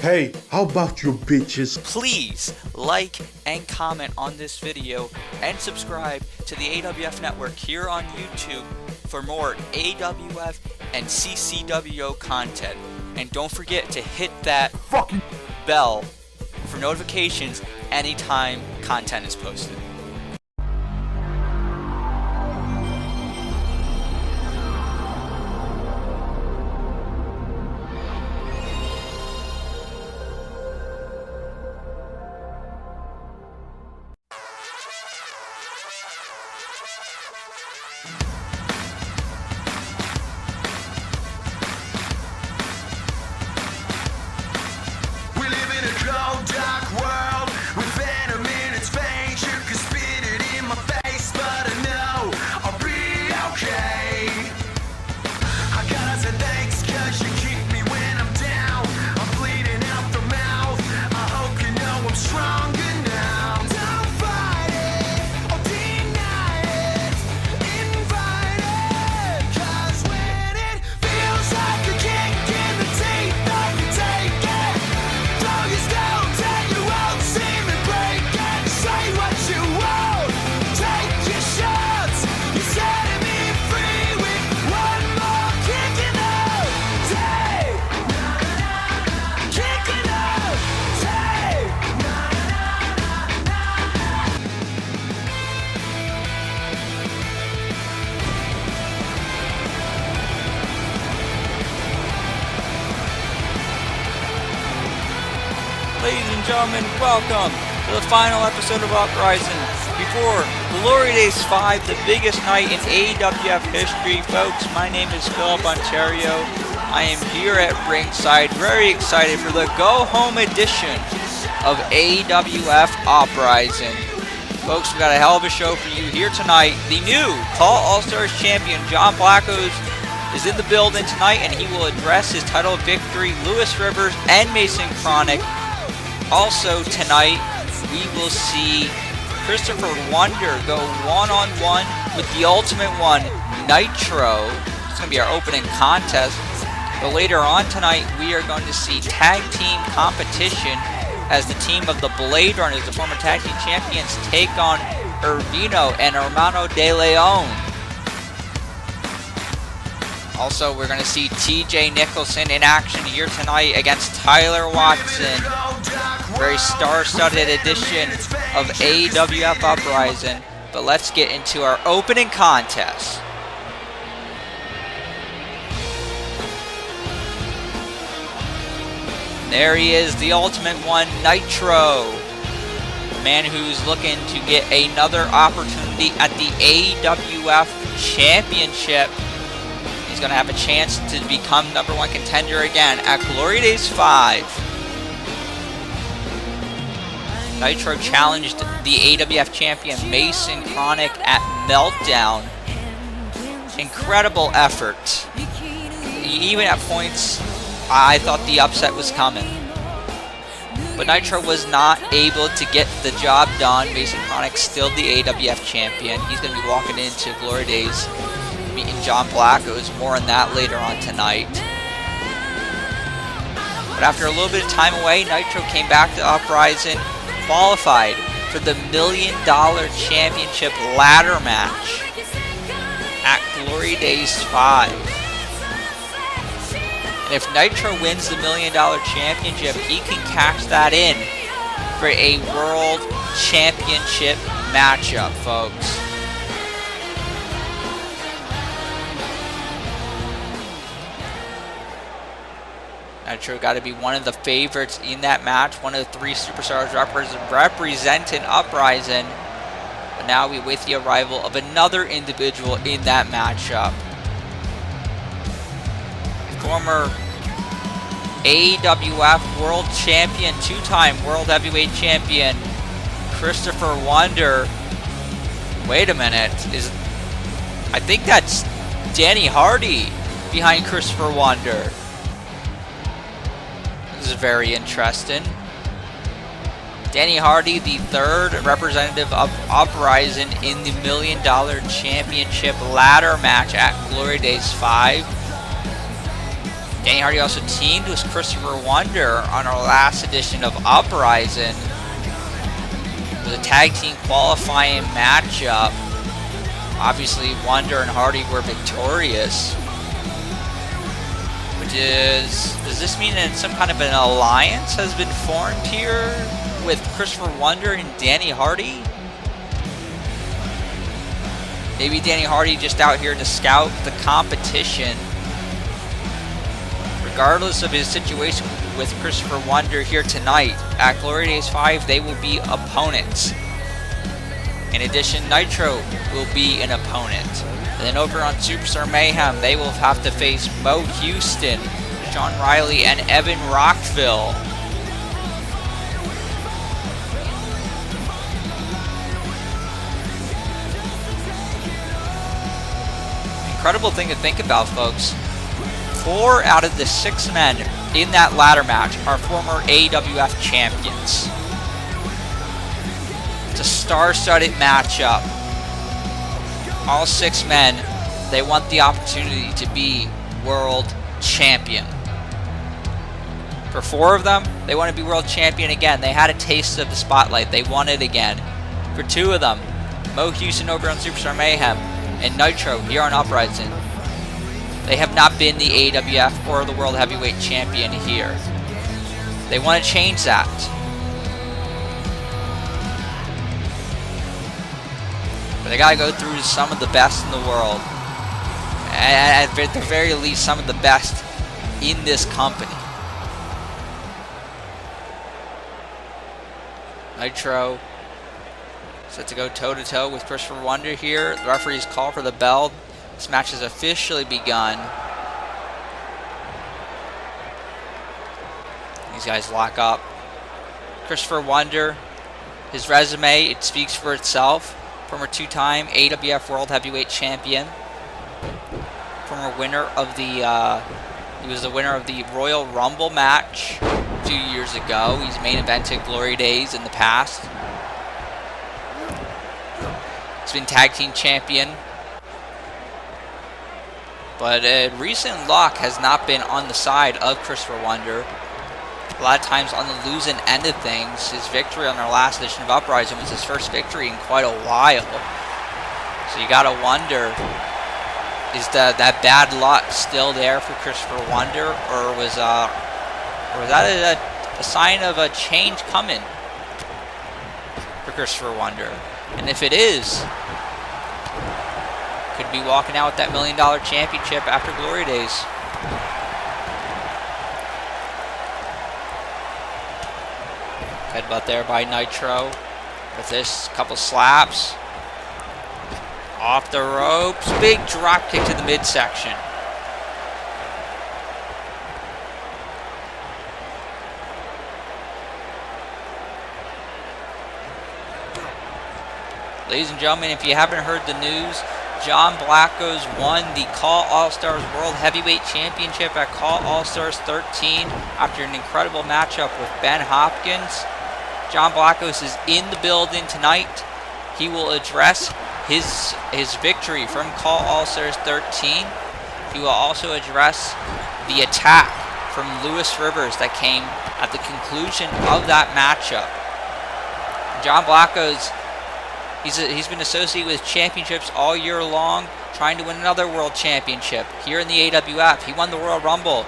Hey, how about you bitches? Please like and comment on this video and subscribe to the AWF network here on YouTube for more AWF and CCWO content. And don't forget to hit that fucking bell for notifications anytime content is posted. Ladies and gentlemen, welcome to the final episode of Uprising before Glory Days 5, the biggest night in AWF history. Folks, my name is Philip Ontario. I am here at ringside, very excited for the go-home edition of AWF Uprising. Folks, we got a hell of a show for you here tonight. The new CAW All Stars Champion, Blackos, is in the building tonight, and he will address his title victory, Lewis Rivers and Mason Kronik. Also tonight, we will see Christopher Wonder go one-on-one with the Ultimate One, Nitro. It's going to be our opening contest. But later on tonight, we are going to see tag team competition as the team of the Blade Runners, the former tag team champions, take on Ervino and Hermano de Leon. Also, we're going to see TJ Nicholson in action here tonight against Tyler Watson. Very star-studded edition of AWF Uprising. But let's get into our opening contest. There he is, the Ultimate One, Nitro. The man who's looking to get another opportunity at the AWF Championship. He's going to have a chance to become #1 contender again at Glory Days 5. Nitro challenged the AWF champion Mason Kronik at Meltdown. Incredible effort. Even at points, I thought the upset was coming. But Nitro was not able to get the job done. Mason Kronik still the AWF champion. He's going to be walking into Glory Days meeting Blackos. More on that later on tonight. But after a little bit of time away, Nitro came back to Uprising, qualified for the $1 Million Championship ladder match at Glory Days 5. And if Nitro wins the $1 Million Championship, he can cash that in for a World Championship matchup, folks. Nitro got to be one of the favorites in that match, one of the 3 superstars representing Uprising. But now we wait the arrival of another individual in that matchup. Former AWF World Champion, 2-time World Heavyweight Champion, Christopher Wonder. Wait a minute, I think that's Danny Hardy behind Christopher Wonder. This is very interesting. Danny Hardy, the 3rd representative of Uprising in the $1 Million Championship ladder match at Glory Days 5. Danny Hardy also teamed with Christopher Wonder on our last edition of Uprising. It was a tag team qualifying matchup. Obviously, Wonder and Hardy were victorious. Does this mean that some kind of an alliance has been formed here with Christopher Wonder and Danny Hardy? Maybe Danny Hardy just out here to scout the competition. Regardless of his situation with Christopher Wonder here tonight, at Glory Days 5, they will be opponents. In addition, Nitro will be an opponent. And then over on Superstar Mayhem, they will have to face Mo Houston, Sean Riley, and Evan Rockville. Incredible thing to think about, folks. 4 out of the 6 men in that ladder match are former AWF champions. It's a star-studded matchup. All 6 men, they want the opportunity to be world champion. For 4 of them, they want to be world champion again. They had a taste of the spotlight. They want it again. For 2 of them, Mo Houston over on Superstar Mayhem and Nitro here on Uprising, they have not been the AWF or the World Heavyweight Champion here. They want to change that. But they got to go through some of the best in the world. And at the very least, some of the best in this company. Nitro set to go toe-to-toe with Christopher Wonder here. The referee's call for the bell. This match has officially begun. These guys lock up. Christopher Wonder, his resume, it speaks for itself. Former 2-time AWF World Heavyweight Champion. Former winner of the, he was the winner of the Royal Rumble match a few years ago. He's main evented Glory Days in the past. He's been tag team champion. But recent luck has not been on the side of Christopher Wonder. A lot of times on the losing end of things. His victory on our last edition of Uprising was his first victory in quite a while. So you gotta wonder, is that bad luck still there for Christopher Wonder, or was that a sign of a change coming for Christopher Wonder? And if it is, could be walking out with that $1 million championship after Glory Days. Headbutt there by Nitro. With this, couple slaps. Off the ropes. Big drop kick to the midsection. Ladies and gentlemen, if you haven't heard the news, John Blackos won the CAW All Stars World Heavyweight Championship at CAW All Stars 13 after an incredible matchup with Ben Hopkins. John Blackos is in the building tonight. He will address his victory from CAW All Stars 13. He will also address the attack from Lewis Rivers that came at the conclusion of that matchup. John Blackos, he's been associated with championships all year long, trying to win another world championship here in the AWF. He won the Royal Rumble.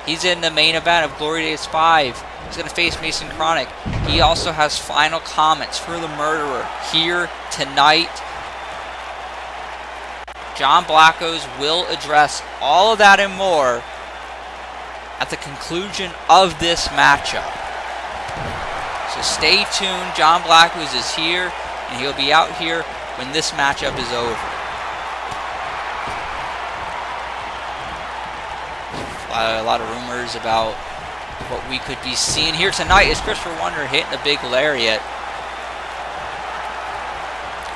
He's in the main event of Glory Days 5. He's going to face Mason Kronik. He also has final comments for the murderer here tonight. John Blackos will address all of that and more at the conclusion of this matchup. So stay tuned. John Blackos is here, and he'll be out here when this matchup is over. A lot of rumors about what we could be seeing here tonight is Christopher Wonder hitting a big lariat.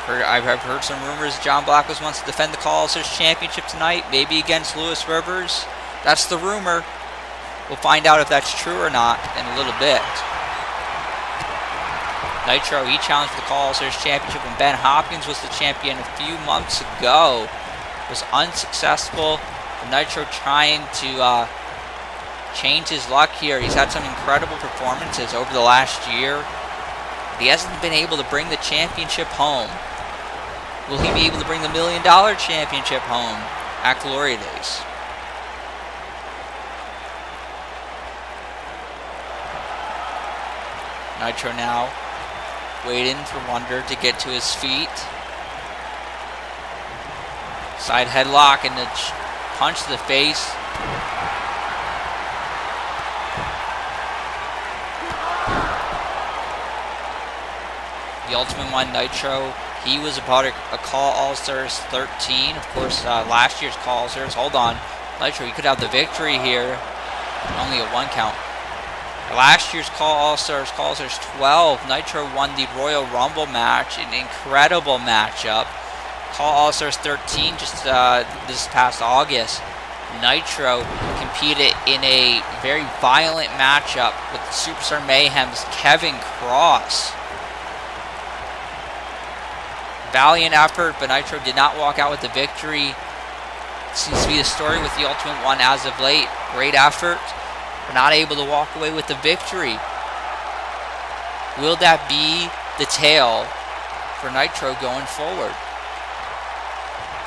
I've heard some rumors John Blackos wants to defend the CAW All Stars Championship tonight, maybe against Lewis Rivers. That's the rumor. We'll find out if that's true or not in a little bit. Nitro, he challenged for the CAW All Stars Championship when Ben Hopkins was the champion a few months ago. Was unsuccessful. Nitro trying to change his luck here. He's had some incredible performances over the last year. But he hasn't been able to bring the championship home. Will he be able to bring the $1 million championship home at Glory Days? Nitro now waiting for Wonder to get to his feet. Side headlock and the punch to the face. The Ultimate One, Nitro, he was a part of a CAW All Stars 13. Of course, last year's CAW All Stars. Hold on. Nitro, he could have the victory here. Only a 1 count. Last year's CAW All Stars, CAW All Stars 12. Nitro won the Royal Rumble match. An incredible matchup. CAW All Stars 13 just this past August. Nitro competed in a very violent matchup with Superstar Mayhem's Kevin Cross. Valiant effort, but Nitro did not walk out with the victory. Seems to be the story with the Ultimate One as of late. Great effort, but not able to walk away with the victory. Will that be the tale for Nitro going forward?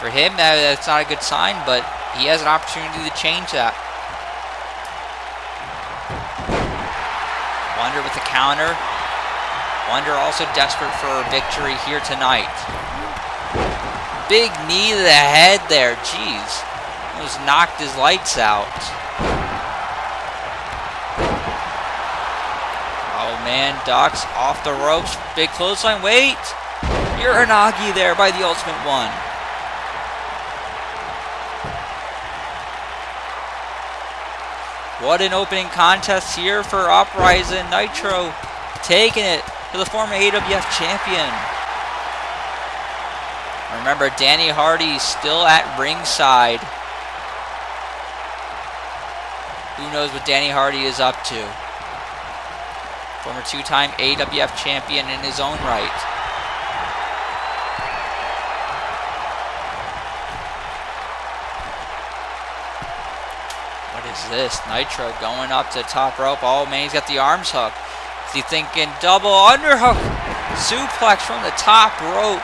For him, that's not a good sign, but he has an opportunity to change that. Wonder with the counter. Wonder also desperate for a victory here tonight. Big knee to the head there. Jeez. Almost knocked his lights out. Oh man, ducks off the ropes. Big clothesline. Wait. Uranagi there by the Ultimate One. What an opening contest here for Uprising. Nitro taking it to the former AWF champion. Remember, Danny Hardy still at ringside. Who knows what Danny Hardy is up to? Former 2-time AWF champion in his own right. What is this? Nitro going up to the top rope. Oh man, he's got the arms hooked. Is he thinking double underhook? Suplex from the top rope.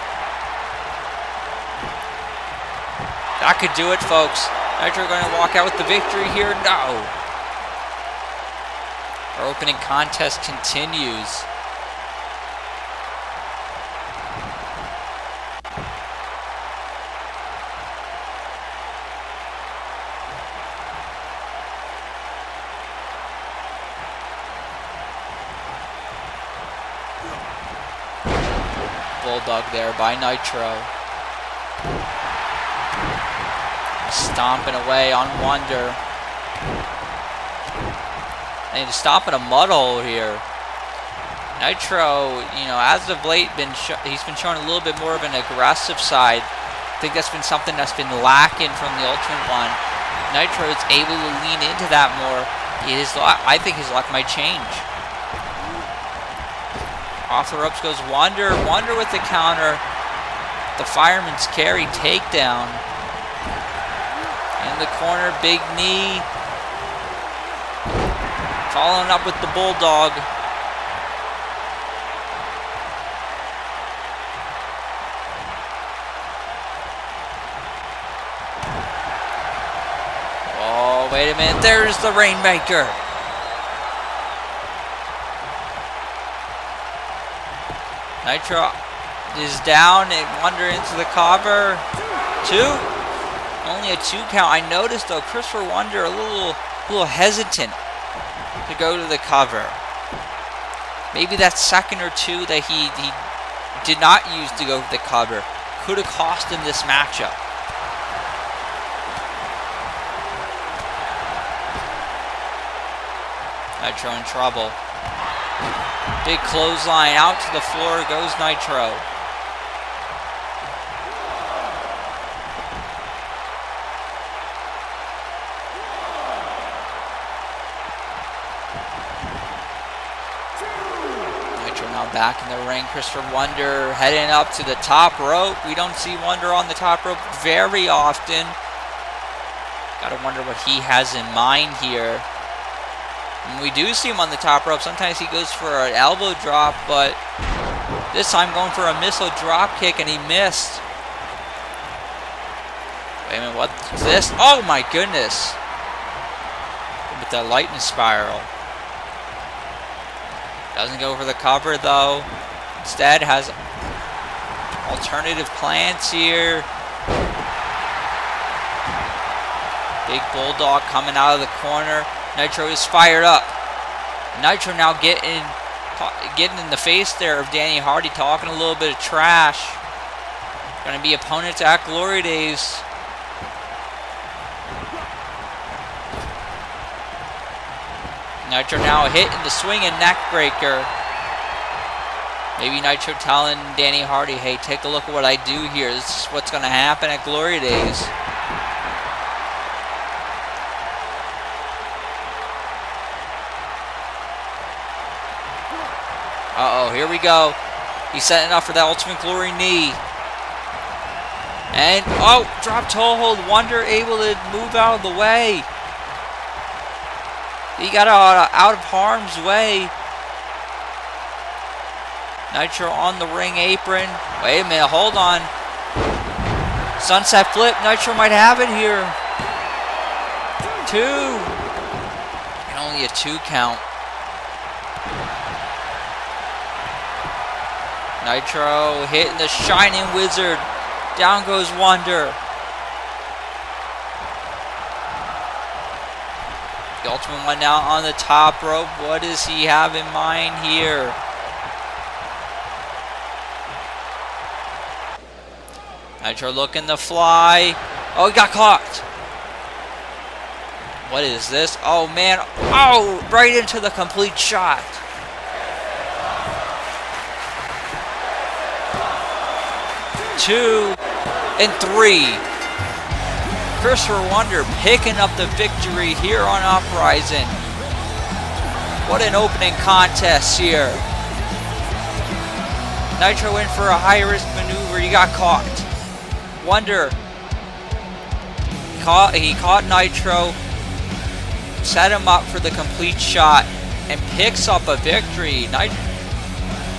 That could do it, folks. Nitro going to walk out with the victory here? No. Our opening contest continues. Bulldog there by Nitro. Stomping away on Wonder. And stomping a mud hole here. Nitro, as of late, he's been showing a little bit more of an aggressive side. I think that's been something that's been lacking from the Ultimate One. Nitro is able to lean into that more. I think his luck might change. Off the ropes goes Wonder. Wonder with the counter. The Fireman's Carry takedown. In the corner, big knee. Following up with the Bulldog. Oh, wait a minute. There's the Rainmaker. Nitro is down and Wonder into the cover. 2. Only a 2 count. I noticed though, Christopher Wonder a little hesitant to go to the cover. Maybe that second or two that he did not use to go to the cover could have cost him this matchup. Nitro in trouble. Big clothesline out to the floor goes Nitro. Nitro now back in the ring. Christopher Wonder heading up to the top rope. We don't see Wonder on the top rope very often. Gotta wonder what he has in mind here. And we do see him on the top rope. Sometimes he goes for an elbow drop, but this time going for a missile drop kick, and he missed. Wait a minute, what's this? Oh my goodness! With the lightning spiral. Doesn't go for the cover though. Instead has alternative plans here. Big bulldog coming out of the corner. Nitro is fired up. Nitro now getting in the face there of Danny Hardy, talking a little bit of trash. Gonna be opponents at Glory Days. Nitro now hitting the swinging neck breaker. Maybe Nitro telling Danny Hardy, hey, take a look at what I do here. This is what's going to happen at Glory Days. Uh-oh, here we go. He's setting up for that Ultimate Glory knee. And, oh, drop toe hold. Wonder able to move out of the way. He got out of harm's way. Nitro on the ring apron. Wait a minute, hold on. Sunset flip. Nitro might have it here. 2. And only a 2 count. Nitro hitting the Shining Wizard. Down goes Wonder. The Ultimate One now on the top rope. What does he have in mind here? Nitro looking to fly. Oh, he got caught. What is this? Oh, man. Oh, right into the complete shot. 2 and 3. Christopher Wonder picking up the victory here on Uprising. What an opening contest here. Nitro in for a high-risk maneuver. He got caught. Wonder. He caught Nitro. Set him up for the complete shot. And picks up a victory.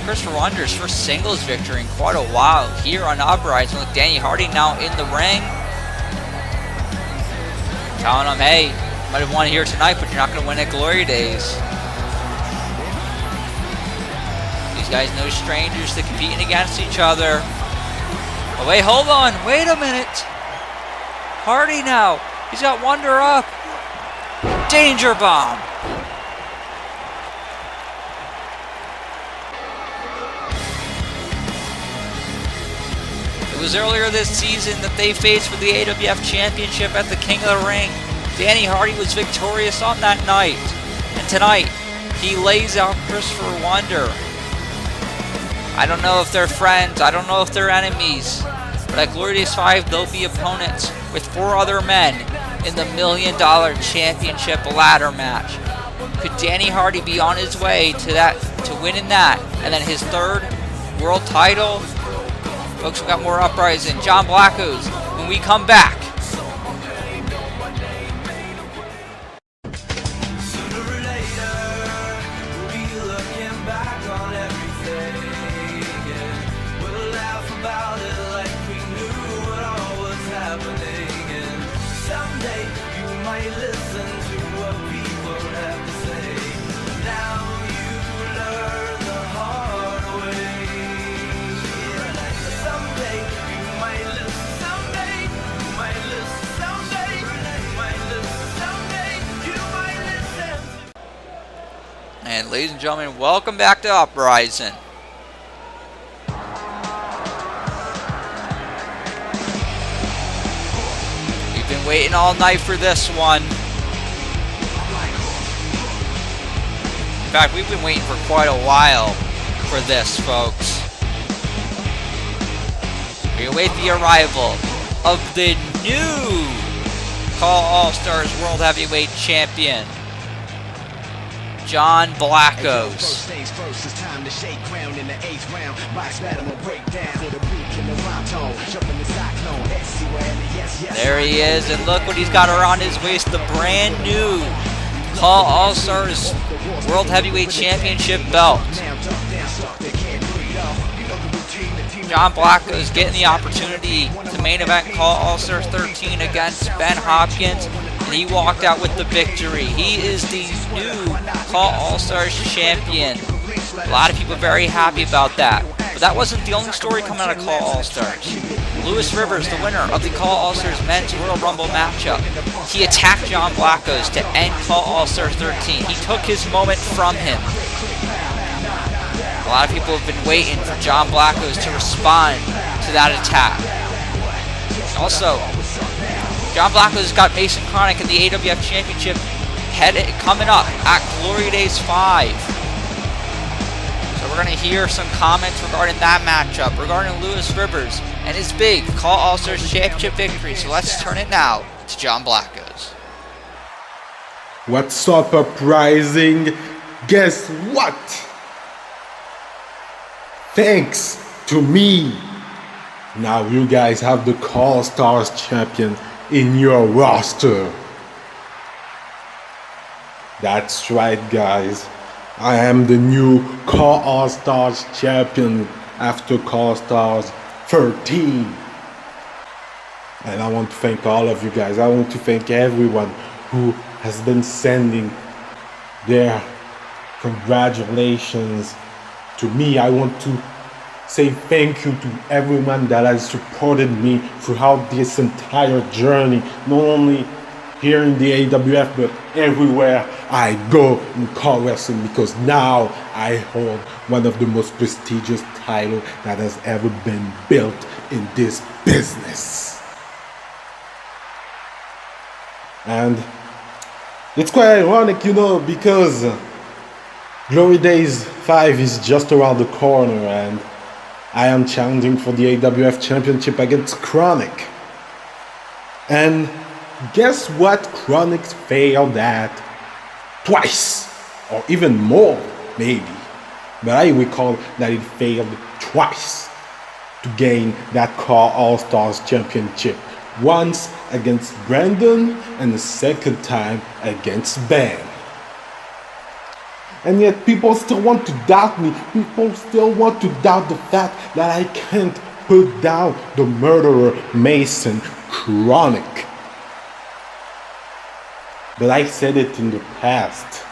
Christopher Wonder's first singles victory in quite a while here on Uprising. With Danny Hardy now in the ring. Telling him, hey, you might have won here tonight, but you're not going to win at Glory Days. These guys no strangers to competing against each other. Oh, wait, hold on. Wait a minute. Hardy now. He's got Wonder up. Danger Bomb. It was earlier this season that they faced for the AWF Championship at the King of the Ring. Danny Hardy was victorious on that night. And tonight, he lays out Christopher Wonder. I don't know if they're friends. I don't know if they're enemies. But at Glory Days 5, they'll be opponents with 4 other men in the $1 Million Championship ladder match. Could Danny Hardy be on his way to winning that? And then his 3rd world title? Folks, we got more Uprising. John Blackos when we come back. Sooner or later, we'll be looking back on everything. And we'll laugh about it like we knew what all was happening. And someday you might listen to what people have to say. Now you learn the hard way. Someday you might listen, someday you might listen, someday you might listen, someday you might listen. And ladies and gentlemen, welcome back to Uprising. We've been waiting all night for this one. In fact, we've been waiting for quite a while for this, folks. We await the arrival of the new CAW All Stars World Heavyweight Champion, John Blackos. There he is, and look what he's got around his waist, the brand new CAW All Stars World Heavyweight Championship belt. John Blackos getting the opportunity to main event CAW All Stars 13 against Ben Hopkins, and he walked out with the victory. He is the new CAW All Stars champion. A lot of people are very happy about that. But that wasn't the only story coming out of CAW All Stars. Lewis Rivers, the winner of the CAW All Stars Men's Royal Rumble matchup, he attacked John Blackos to end CAW All Stars 13. He took his moment from him. A lot of people have been waiting for John Blackos to respond to that attack. Also, John Blackos got Mason Kronik in the AWF Championship coming up at Glory Days 5. So we're going to hear some comments regarding that matchup, regarding Lewis Rivers and his big CAW All Stars Championship victory. So let's turn it now to John Blackos. What's up, Uprising? Guess what? Thanks to me, now you guys have the CAW All Stars champion in your roster. That's right, guys. I am the new CAW All Stars champion after CAW All Stars 13. And I want to thank all of you guys. I want to thank everyone who has been sending their congratulations to me. I want to say thank you to everyone that has supported me throughout this entire journey, not only here in the AWF but everywhere I go in CAW wrestling, because now I hold one of the most prestigious titles that has ever been built in this business. And it's quite ironic, because Glory Days 5 is just around the corner and I am challenging for the AWF Championship against Kronik. And guess what Kronik failed at? Twice, or even more, maybe. But I recall that it failed twice to gain that CAW All Stars Championship. Once against Brandon and the second time against Ben. And yet people still want to doubt me. People still want to doubt the fact that I can't put down the murderer Mason Kronik. But I said it in the past.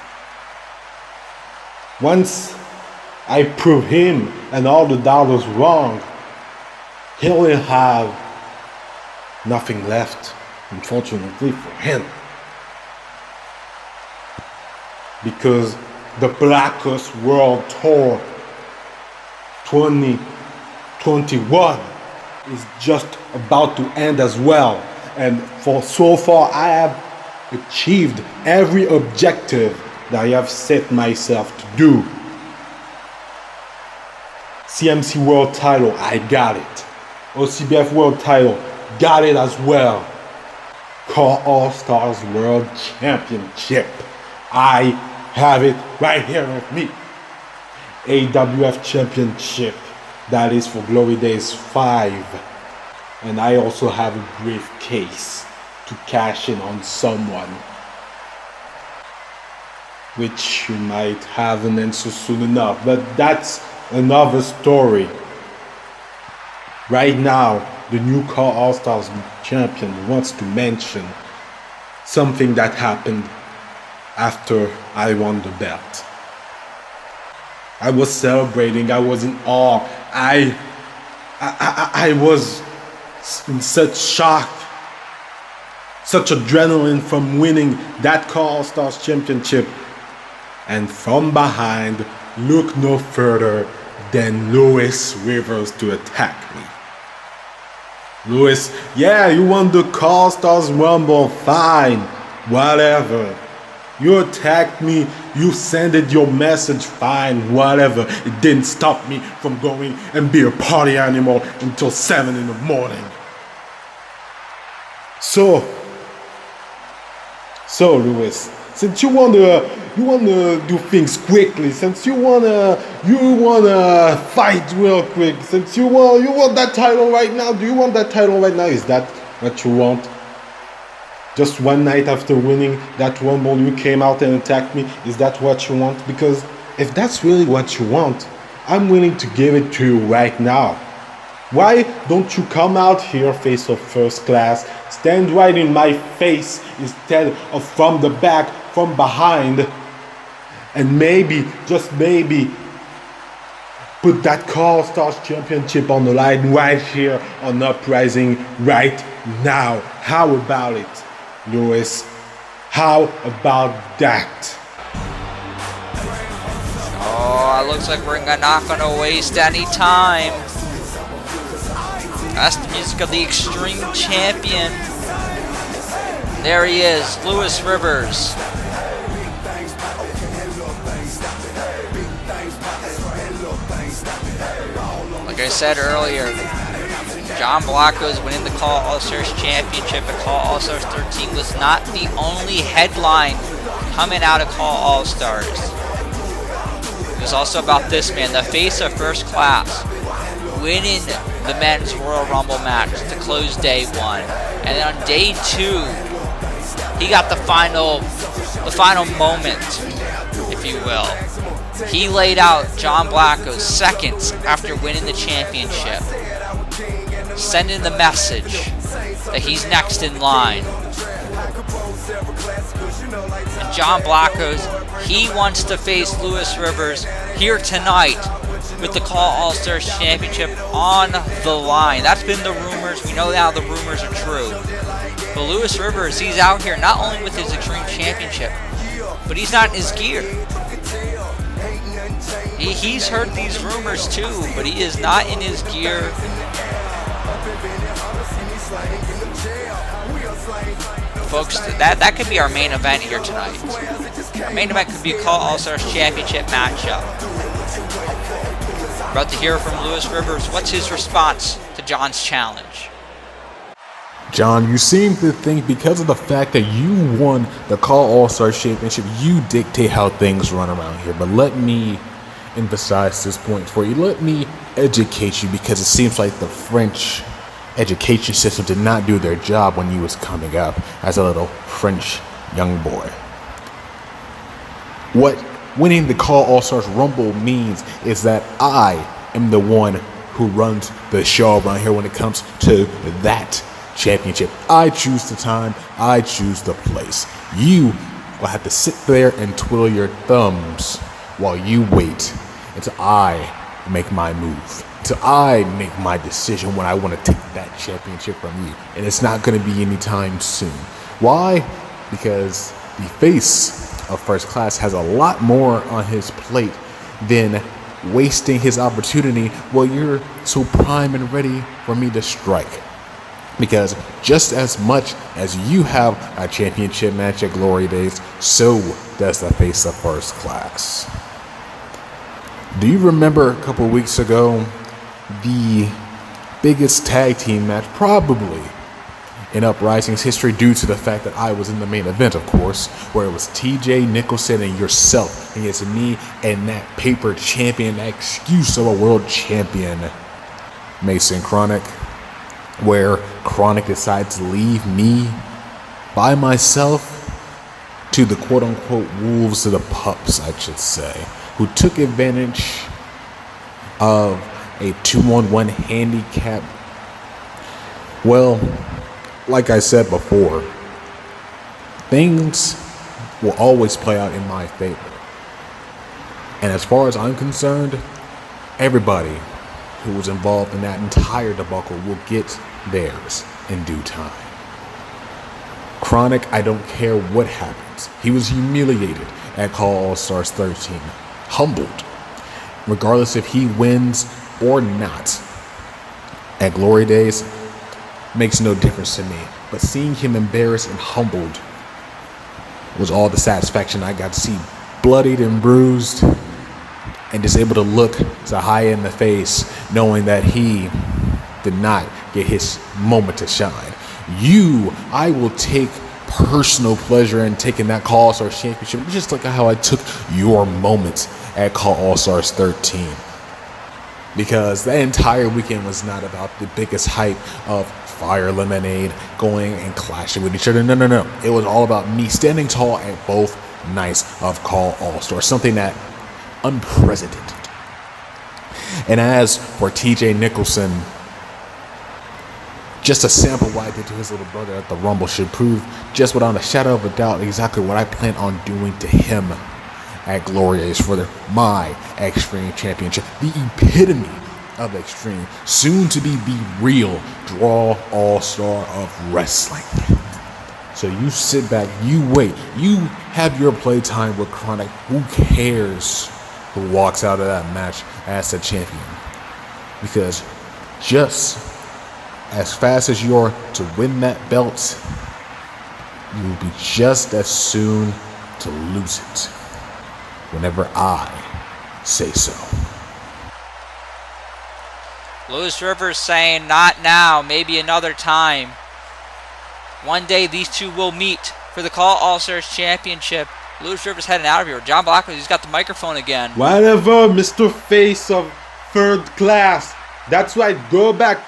Once I prove him and all the doubters wrong, he will have nothing left, unfortunately for him. Because the Blackos World Tour 2021 is just about to end as well. And for so far, I have achieved every objective that I have set myself to do. CMC World title, I got it. OCBF World title, got it as well. CAW All Stars World Championship, I have it right here with me. AWF Championship, that is for Glory Days 5. And I also have a briefcase to cash in on someone, which you might have an answer soon enough, but that's another story. Right now, the new CAW All Stars champion wants to mention something that happened after I won the belt. I was celebrating, I was in awe, I was in such shock, such adrenaline from winning that CAW All Stars Championship. And from behind, look no further than Lewis Rivers to attack me. Lewis, yeah, you won the CAW All Stars Rumble, fine, whatever. You attacked me, you sent your message, fine, whatever. It didn't stop me from going and be a party animal until 7 in the morning. So Lewis, since you wanna do things quickly, since you wanna fight real quick, since you want that title right now, do you want that title right now? Is that what you want? Just one night after winning that Rumble, you came out and attacked me. Is that what you want? Because if that's really what you want, I'm willing to give it to you right now. Why don't you come out here face of first class, stand right in my face instead of from the back, from behind, and maybe, just maybe, put that CAW All Stars Championship on the line right here on Uprising right now. How about it, Lewis? How about that? Oh, it looks like we're not going to waste any time. That's the music of the Extreme Champion. There he is, Lewis Rivers. Like I said earlier, John Blackos winning the CAW All Stars Championship at CAW All Stars 13 was not the only headline coming out of CAW All Stars. It was also about this man, the face of first class, winning the men's Royal Rumble match to close day one. And then on day two, he got the final moment, if you will. He laid out John Blackos seconds after winning the championship, sending the message that he's next in line. And John Blackos, he wants to face Lewis Rivers here tonight with the CAW All Stars Championship on the line. That's been the rumors. We know now the rumors are true. But Lewis Rivers, he's out here not only with his Extreme Championship, but he's not in his gear. He's heard these rumors too, but he is not in his gear. Folks, that could be our main event here tonight. Our main event could be a CAW All Stars Championship matchup. We're about to hear from Lewis Rivers. What's his response to John's challenge? John, you seem to think because of the fact that you won the CAW All Stars Championship, you dictate how things run around here. But let me emphasize this point for you. Let me educate you, because it seems like the French education system did not do their job when you was coming up as a little French young boy. What winning the CAW All Stars Rumble means is that I am the one who runs the show around here when it comes to that championship. I choose the time, I choose the place. You will have to sit there and twiddle your thumbs while you wait until I make my move, until I make my decision when I want to take that championship from you. And it's not going to be anytime soon. Why? Because the face of first class has a lot more on his plate than wasting his opportunity while you're so prime and ready for me to strike. Because just as much as you have a championship match at Glory Days, so does the face of first class. Do you remember a couple weeks ago the biggest tag team match probably in Uprising's history, due to the fact that I was in the main event, of course, where it was TJ, Nicholson, and yourself against me and that paper champion, that excuse of a world champion, Mason Kronik, where Kronik decides to leave me by myself to the quote-unquote wolves of the pups, I should say, who took advantage of a 2-on-1 handicap. Well, like I said before, things will always play out in my favor. And as far as I'm concerned, everybody who was involved in that entire debacle will get theirs in due time. Kronik, I don't care what happens. He was humiliated at CAW All Stars 13. Humbled. Regardless if he wins or not. At Glory Days, makes no difference to me. But seeing him embarrassed and humbled was all the satisfaction I got to see. Bloodied and bruised, and just able to look Zahaya in the face, knowing that he did not get his moment to shine. I will take personal pleasure in taking that CAW All Stars Championship, just like how I took your moment at CAW All Stars 13. because the entire weekend was not about the biggest hype of Fire Lemonade going and clashing with each other. No. It was all about me standing tall at both nights of CAW All Stars, something that unprecedented. And as for TJ Nicholson, just a sample what I did to his little brother at the Rumble should prove just without a shadow of a doubt exactly what I plan on doing to him at Glory Days for my Extreme Championship, the epitome of Extreme, soon to be the real CAW All-Star of wrestling. So you sit back, you wait, you have your playtime with Kronik. Who cares who walks out of that match as the champion? Because just as fast as you are to win that belt, you will be just as soon to lose it whenever I say so. Louis Rivers saying not now, maybe another time. One day these two will meet for the CAW All Stars Championship. Louis Rivers heading out of here. John Blackos, he's got the microphone again. Whatever, Mr. Face of third class. That's right, go back.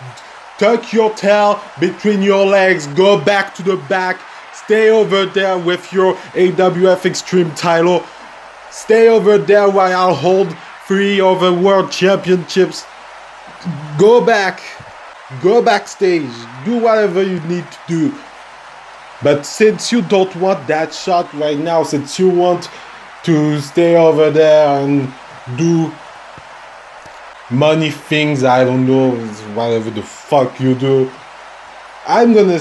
Tuck your tail between your legs. Go back to the back. Stay over there with your AWF Extreme title. Stay over there while I'll hold 3 other world championships. Go back. Go backstage. Do whatever you need to do. But since you don't want that shot right now, since you want to stay over there and do money things, I don't know, whatever the fuck you do, I'm gonna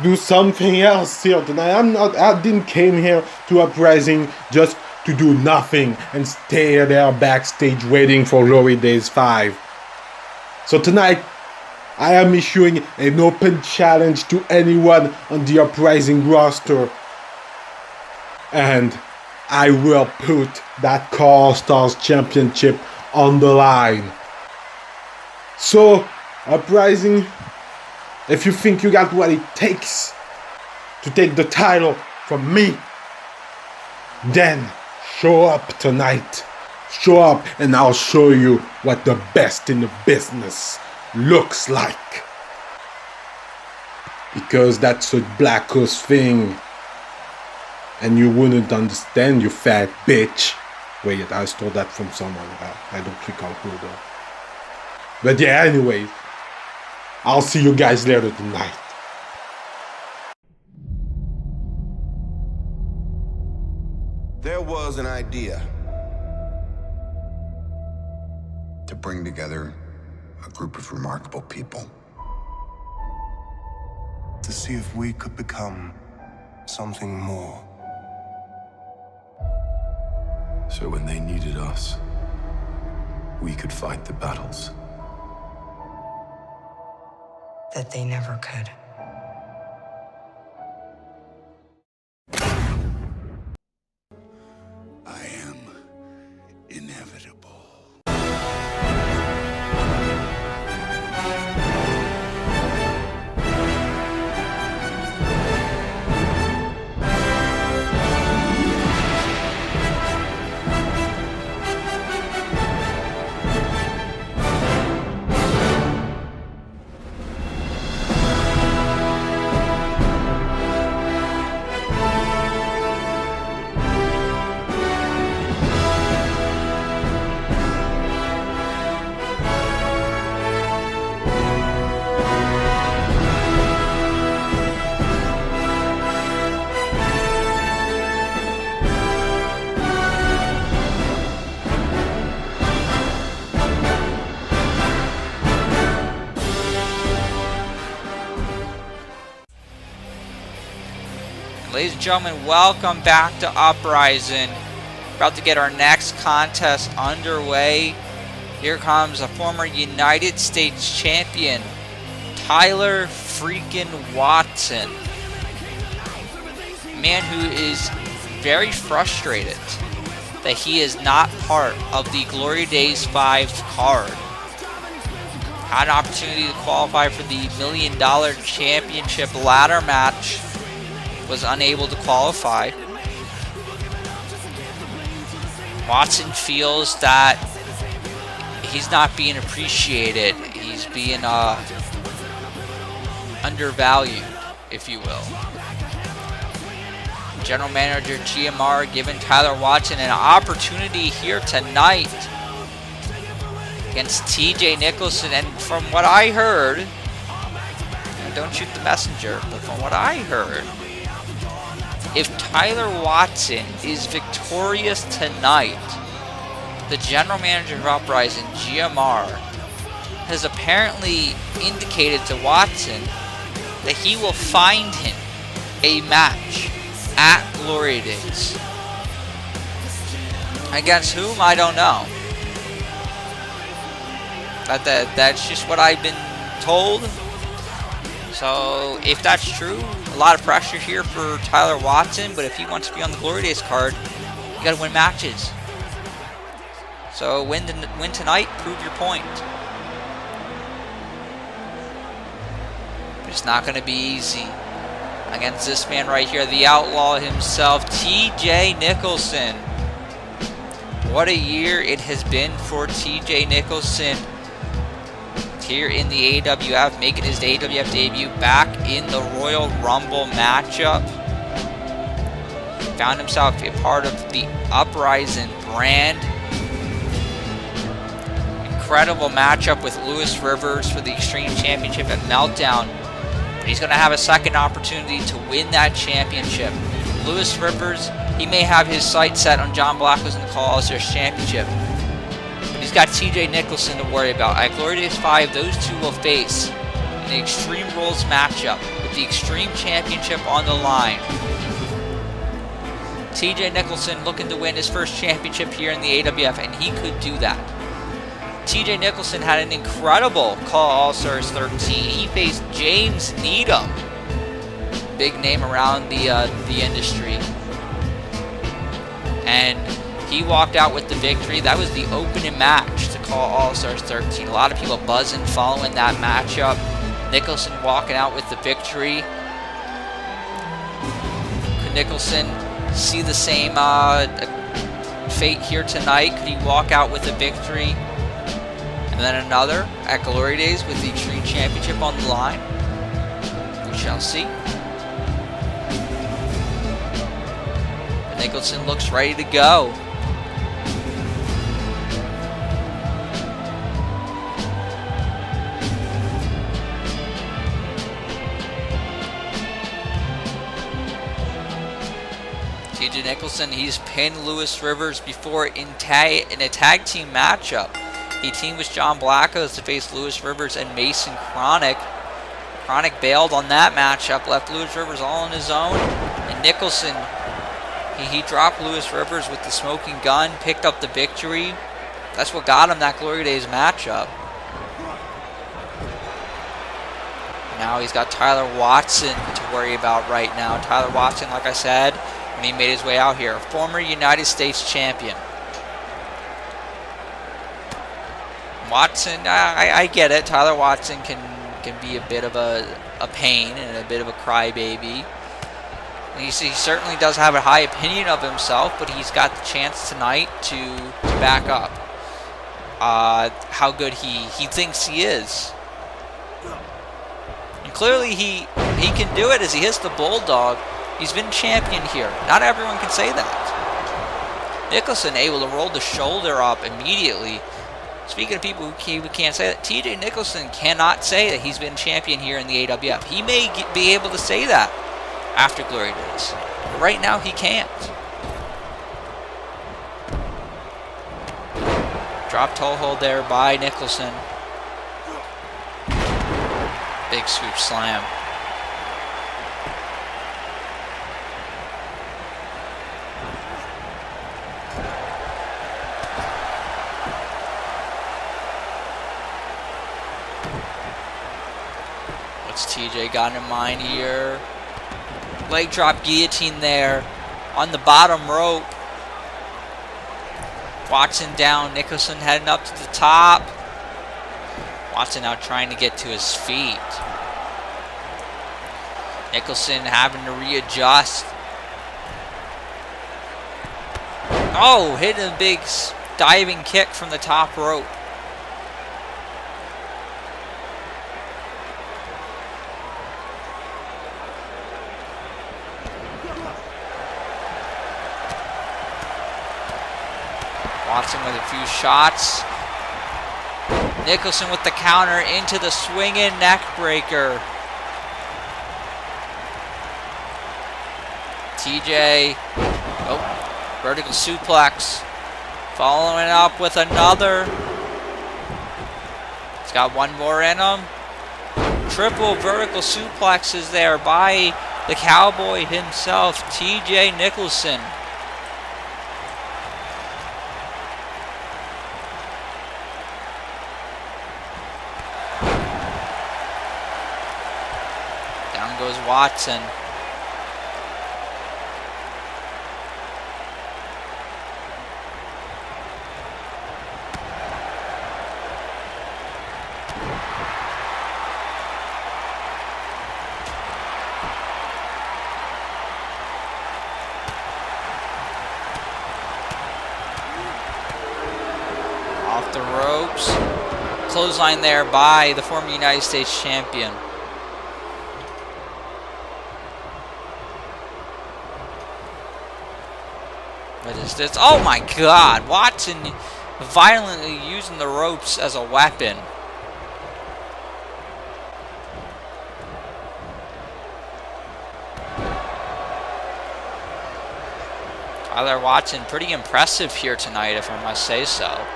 do something else here tonight. I didn't came here to Uprising just to do nothing and stay there backstage waiting for Glory Days 5. So tonight, I am issuing an open challenge to anyone on the Uprising roster. And I will put that CAW All Stars Championship on the line. So, Uprising, if you think you got what it takes to take the title from me, then show up tonight. Show up and I'll show you what the best in the business looks like. Because that's a Blackos thing. And you wouldn't understand, you fat bitch. Wait, I stole that from someone. I don't recall who though. But yeah, anyways, I'll see you guys later tonight. There was an idea to bring together a group of remarkable people to see if we could become something more. So when they needed us, we could fight the battles that they never could. I am inevitable. Ladies and gentlemen, welcome back to Uprising. About to get our next contest underway. Here comes a former United States champion, Tyler freaking Watson. A man who is very frustrated that he is not part of the Glory Days 5 card. Had an opportunity to qualify for the $1 Million Championship ladder match. Was unable to qualify. Watson feels that he's not being appreciated. He's being undervalued, if you will. General Manager GMR giving Tyler Watson an opportunity here tonight against TJ Nicholson. And from what I heard, and don't shoot the messenger, but from what I heard, if Tyler Watson is victorious tonight, the General Manager of Uprising, GMR, has apparently indicated to Watson that he will find him a match at Glory Days. Against whom, I don't know. That's just what I've been told. So if that's true, a lot of pressure here for Tyler Watson, but if he wants to be on the Glory Days card, you gotta win matches. So win tonight, prove your point. But it's not gonna be easy against this man right here, the outlaw himself, TJ Nicholson. What a year it has been for TJ Nicholson here in the AWF, making his AWF debut back in the Royal Rumble matchup. Found himself a part of the Uprising brand. Incredible matchup with Lewis Rivers for the Extreme Championship at Meltdown. But he's going to have a second opportunity to win that championship. Lewis Rivers, he may have his sights set on John Blackos in the CAW All Stars Championship. But he's got TJ Nicholson to worry about. At Glory Days 5, those two will face in the Extreme Rules matchup with the Extreme Championship on the line. TJ Nicholson looking to win his first championship here in the AWF, and he could do that. TJ Nicholson had an incredible CAW All Stars 13. He faced James Needham, big name around the industry, and he walked out with the victory. That was the opening match to CAW All Stars 13. A lot of people buzzing following that matchup. Nicholson walking out with the victory. Could Nicholson see the same fate here tonight? Could he walk out with a victory and then another at Glory Days with the Extreme Championship on the line? We shall see. But Nicholson looks ready to go. TJ Nicholson, he's pinned Lewis Rivers before in a tag team matchup. He teamed with John Blackos to face Lewis Rivers and Mason Kronik. Kronik bailed on that matchup, left Lewis Rivers all on his own. And Nicholson, he dropped Lewis Rivers with the smoking gun, picked up the victory. That's what got him that Glory Days matchup. Now he's got Tyler Watson to worry about right now. Tyler Watson, like I said, when he made his way out here, former United States champion. Watson, I get it. Tyler Watson can be a bit of a pain and a bit of a crybaby. He certainly does have a high opinion of himself, but he's got the chance tonight to back up how good he thinks he is. And clearly he can do it as he hits the Bulldog. He's been champion here. Not everyone can say that. Nicholson able to roll the shoulder up immediately. Speaking of people who can't say that, TJ Nicholson cannot say that he's been champion here in the AWF. He may be able to say that after Glory Days. But right now, he can't. Drop toe hold there by Nicholson. Big scoop slam. What's TJ got in mind here? Leg drop guillotine there on the bottom rope. Watson down, Nicholson heading up to the top. Watson now trying to get to his feet. Nicholson having to readjust. Oh, hitting a big diving kick from the top rope. Watson with a few shots. Nicholson with the counter into the swinging neck breaker. TJ, vertical suplex. Following up with another. He's got one more in him. Triple vertical suplexes there by the Cowboy himself, TJ Nicholson. Down goes Watson. Off the ropes. Clothesline there by the former United States champion. What is this? Oh my God! Watson violently using the ropes as a weapon. Tyler Watson, pretty impressive here tonight, if I must say so.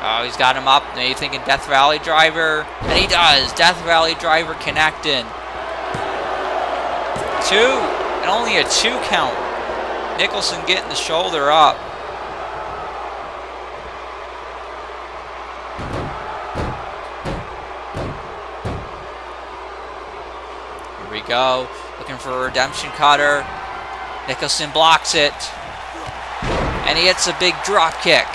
Oh, he's got him up. Now you're thinking Death Valley Driver, and he does. Death Valley Driver connecting. 2, and only a 2 count. Nicholson getting the shoulder up. Here we go. Looking for a redemption cutter. Nicholson blocks it. And he hits a big drop kick.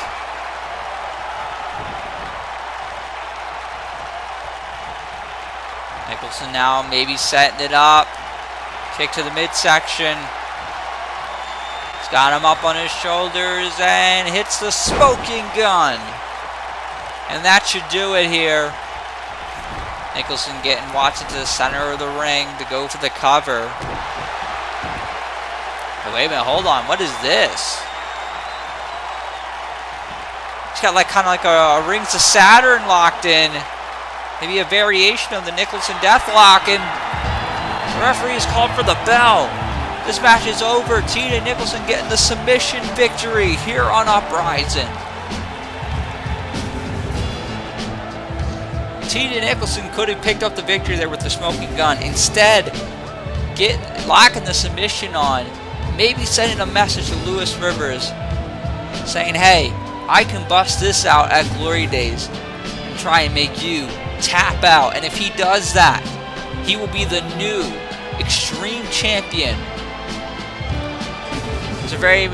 Nicholson now maybe setting it up. Kick to the midsection. He's got him up on his shoulders and hits the smoking gun. And that should do it here. Nicholson getting Watson to the center of the ring to go for the cover. Oh, wait a minute, hold on. What is this? He's got like kind of like a Rings of Saturn locked in. Maybe a variation of the Nicholson Deathlock, and the referee has called for the bell. This match is over. TJ Nicholson getting the submission victory here on Uprising. TJ Nicholson could have picked up the victory there with the smoking gun. Instead, locking the submission on, maybe sending a message to Lewis Rivers saying, hey, I can bust this out at Glory Days and try and make you tap out. And if he does that, he will be the new Extreme Champion. It's a very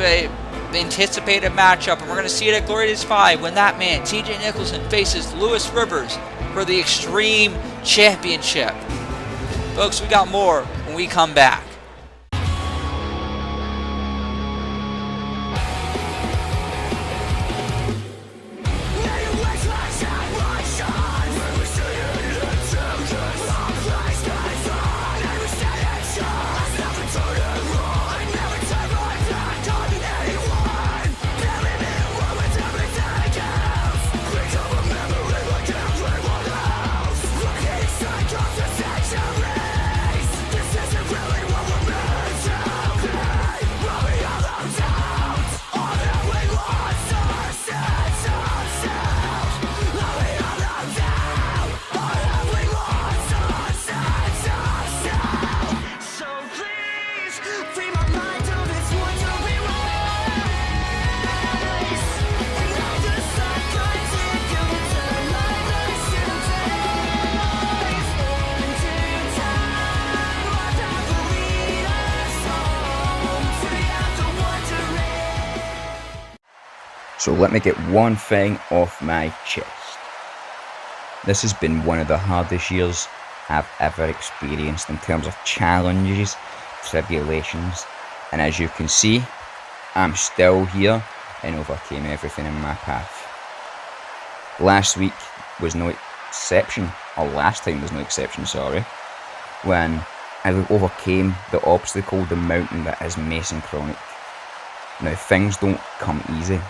anticipated matchup, and we're going to see it at Glory Days 5 when that man, TJ Nicholson, faces Lewis Rivers for the Extreme Championship. Folks, we got more when we come back. So let me get one thing off my chest. This has been one of the hardest years I've ever experienced in terms of challenges, tribulations, and as you can see, I'm still here and overcame everything in my path. Last week was no exception, or last time was no exception, sorry, when I overcame the obstacle, the mountain that is Mason Kronik. Now things don't come easy.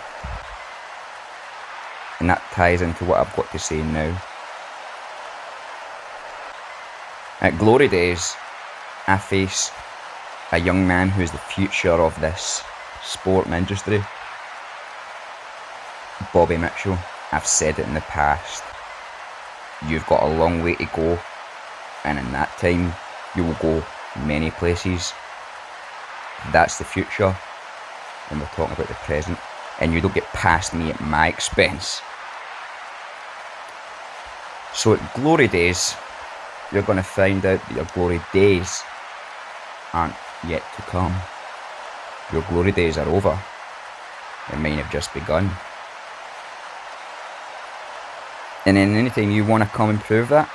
And that ties into what I've got to say now. At Glory Days, I face a young man who is the future of this sport and industry. Bobby Mitchell. I've said it in the past. You've got a long way to go, and in that time, you will go many places. That's the future, and we're talking about the present, and you don't get past me at my expense. So at Glory Days, you're going to find out that your glory days aren't yet to come. Your glory days are over, and mine have just begun. And then anytime you want to come and prove that,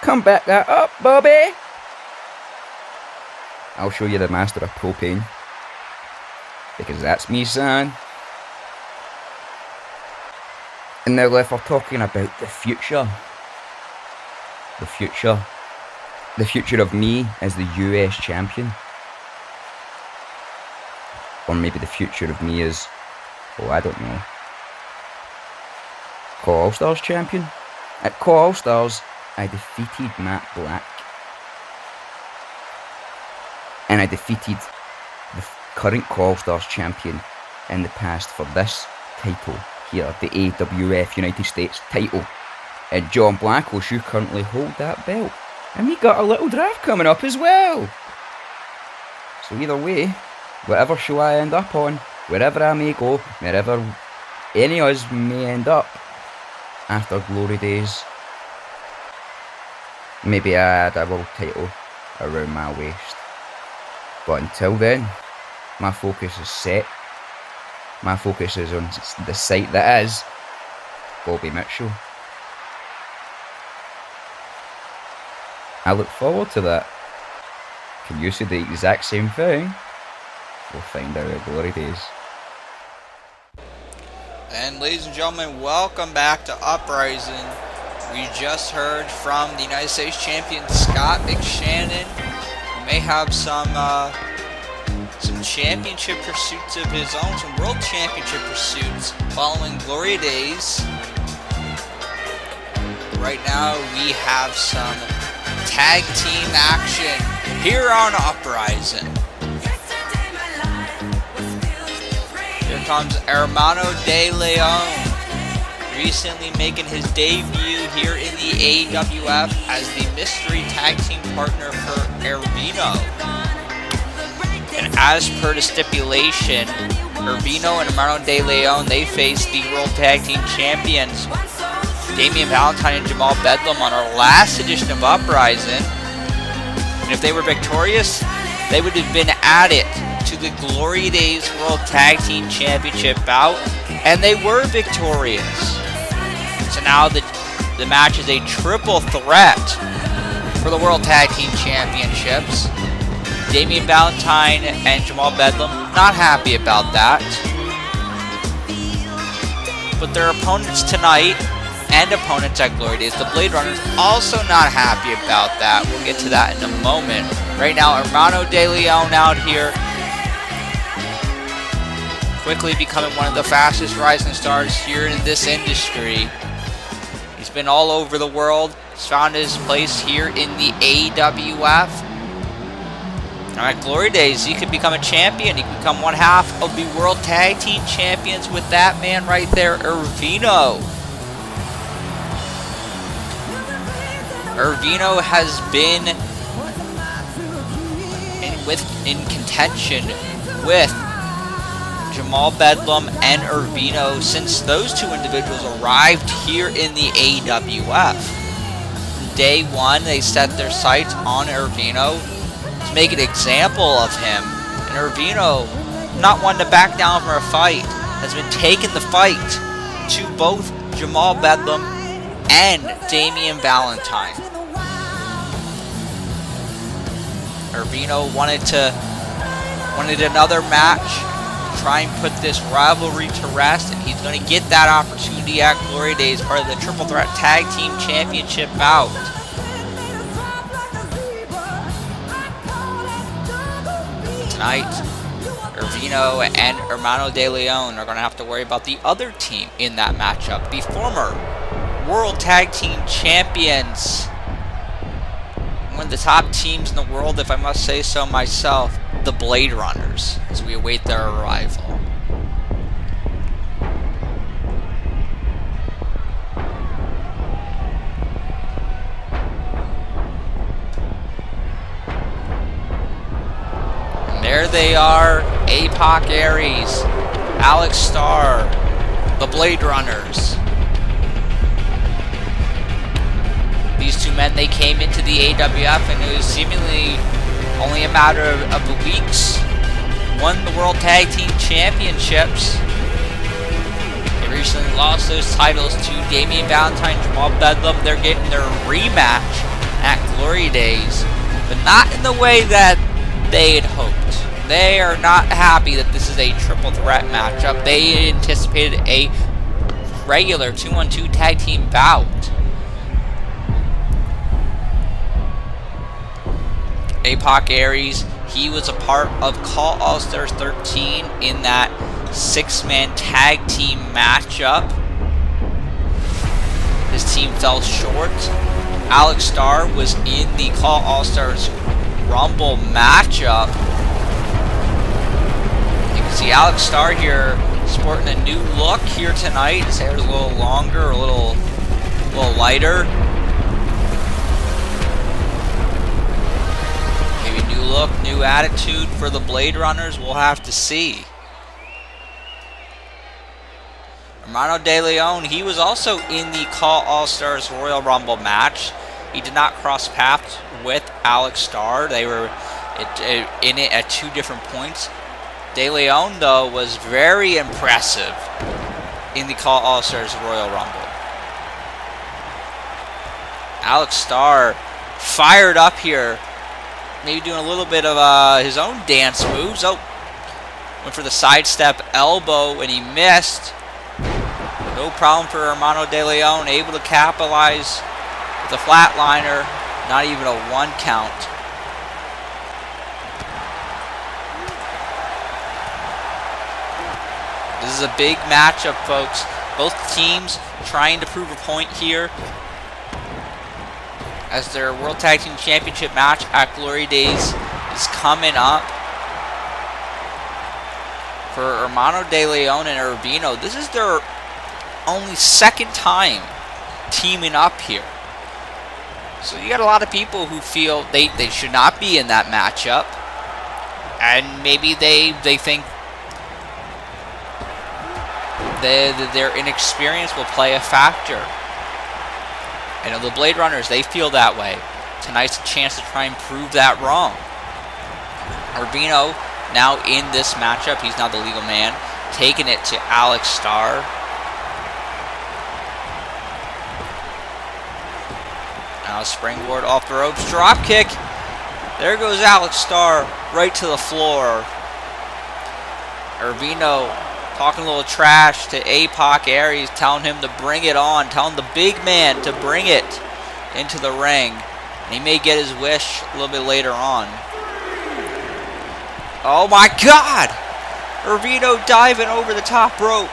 come back that up, Bobby! I'll show you the master of propane. Because that's me, son. And now if we're talking about the future. The future of me as the US champion. Or maybe the future of me as, oh, I don't know, CAW All Stars champion. At CAW All Stars, I defeated Matt Black. And I defeated the current CAW All Stars champion in the past for this title here, the AWF United States title. And John Blackos, you currently hold that belt. And we got a little draft coming up as well. So either way, whatever show I end up on, wherever I may go, wherever any of us may end up after Glory Days, maybe I add a world title around my waist. But until then, my focus is set. My focus is on the sight that is Bobby Mitchell. I look forward to that. Can you say the exact same thing? We'll find out at Glory Days. And ladies and gentlemen, welcome back to Uprising. We just heard from the United States Champion Scott McShannon, who may have some championship pursuits of his own, some world championship pursuits following Glory Days. Right now we have some tag team action here on Uprising. Here comes Hermano de Leon, recently making his debut here in the AWF as the mystery tag team partner for Ervino. And as per the stipulation, Ervino and Hermano de Leon, they face the World Tag Team Champions Damian Valentine and Jamal Bedlam on our last edition of Uprising. And if they were victorious, they would have been added to the Glory Days World Tag Team Championship bout, and they were victorious. So now the match is a triple threat for the World Tag Team Championships. Damian Valentine and Jamal Bedlam not happy about that. But their opponents tonight and opponents at Glory Days, the Blade Runners, also not happy about that. We'll get to that in a moment. Right now, Hermano de Leon out here, quickly becoming one of the fastest rising stars here in this industry. He's been all over the world. He's found his place here in the AWF. Now at Glory Days, he could become a champion. He could become one half of the World Tag Team Champions with that man right there, Ervino. Ervino has been in contention with Jamal Bedlam and Ervino since those two individuals arrived here in the AWF. From day one, they set their sights on Ervino to make an example of him. And Ervino, not one to back down from a fight, has been taking the fight to both Jamal Bedlam and Damian Valentine. Ervino wanted another match, try and put this rivalry to rest, and he's going to get that opportunity at Glory Days, part of the Triple Threat Tag Team Championship bout. Tonight, Ervino and Hermano de Leon are going to have to worry about the other team in that matchup, the former World Tag Team Champions. One of the top teams in the world, if I must say so myself, the Blade Runners, as we await their arrival. And there they are, APOC Aries, Alex Starr, the Blade Runners. These two men, they came into the AWF and it was seemingly only a matter of weeks. Won the World Tag Team Championships. They recently lost those titles to Damian Valentine, Jamal Bedlam. They're getting their rematch at Glory Days, but not in the way that they had hoped. They are not happy that this is a triple threat matchup. They anticipated a regular 2-on-2 tag team bout. APOC Aries, he was a part of CAW All Stars 13 in that 6-man tag team matchup. His team fell short. Alex Starr was in the CAW All Stars Rumble matchup. You can see Alex Starr here sporting a new look here tonight. His hair is a little longer, a little lighter. Look, new attitude for the Blade Runners, we'll have to see. Hermano de Leon, he was also in the CAW All Stars Royal Rumble match. He did not cross paths with Alex Starr. They were in it at 2 different points. De Leon, though, was very impressive in the CAW All Stars Royal Rumble. Alex Starr fired up here. Maybe doing a little bit of his own dance moves. Oh, went for the sidestep elbow and he missed. No problem for Hermano de Leon, able to capitalize with a flatliner. Not even a 1 count. This is a big matchup, folks. Both teams trying to prove a point here, as their World Tag Team Championship match at Glory Days is coming up. For Hermano de Leon and Ervino, this is their only 2nd time teaming up here. So you got a lot of people who feel they should not be in that matchup. And maybe they think that their inexperience will play a factor. I know the Blade Runners, they feel that way. Tonight's a chance to try and prove that wrong. Ervino, now in this matchup, he's now the legal man, taking it to Alex Starr. Now springboard off the ropes, drop kick. There goes Alex Starr right to the floor. Ervino talking a little trash to APOC Aries, telling him to bring it on, telling the big man to bring it into the ring. And he may get his wish a little bit later on. Oh my God! Ervino diving over the top rope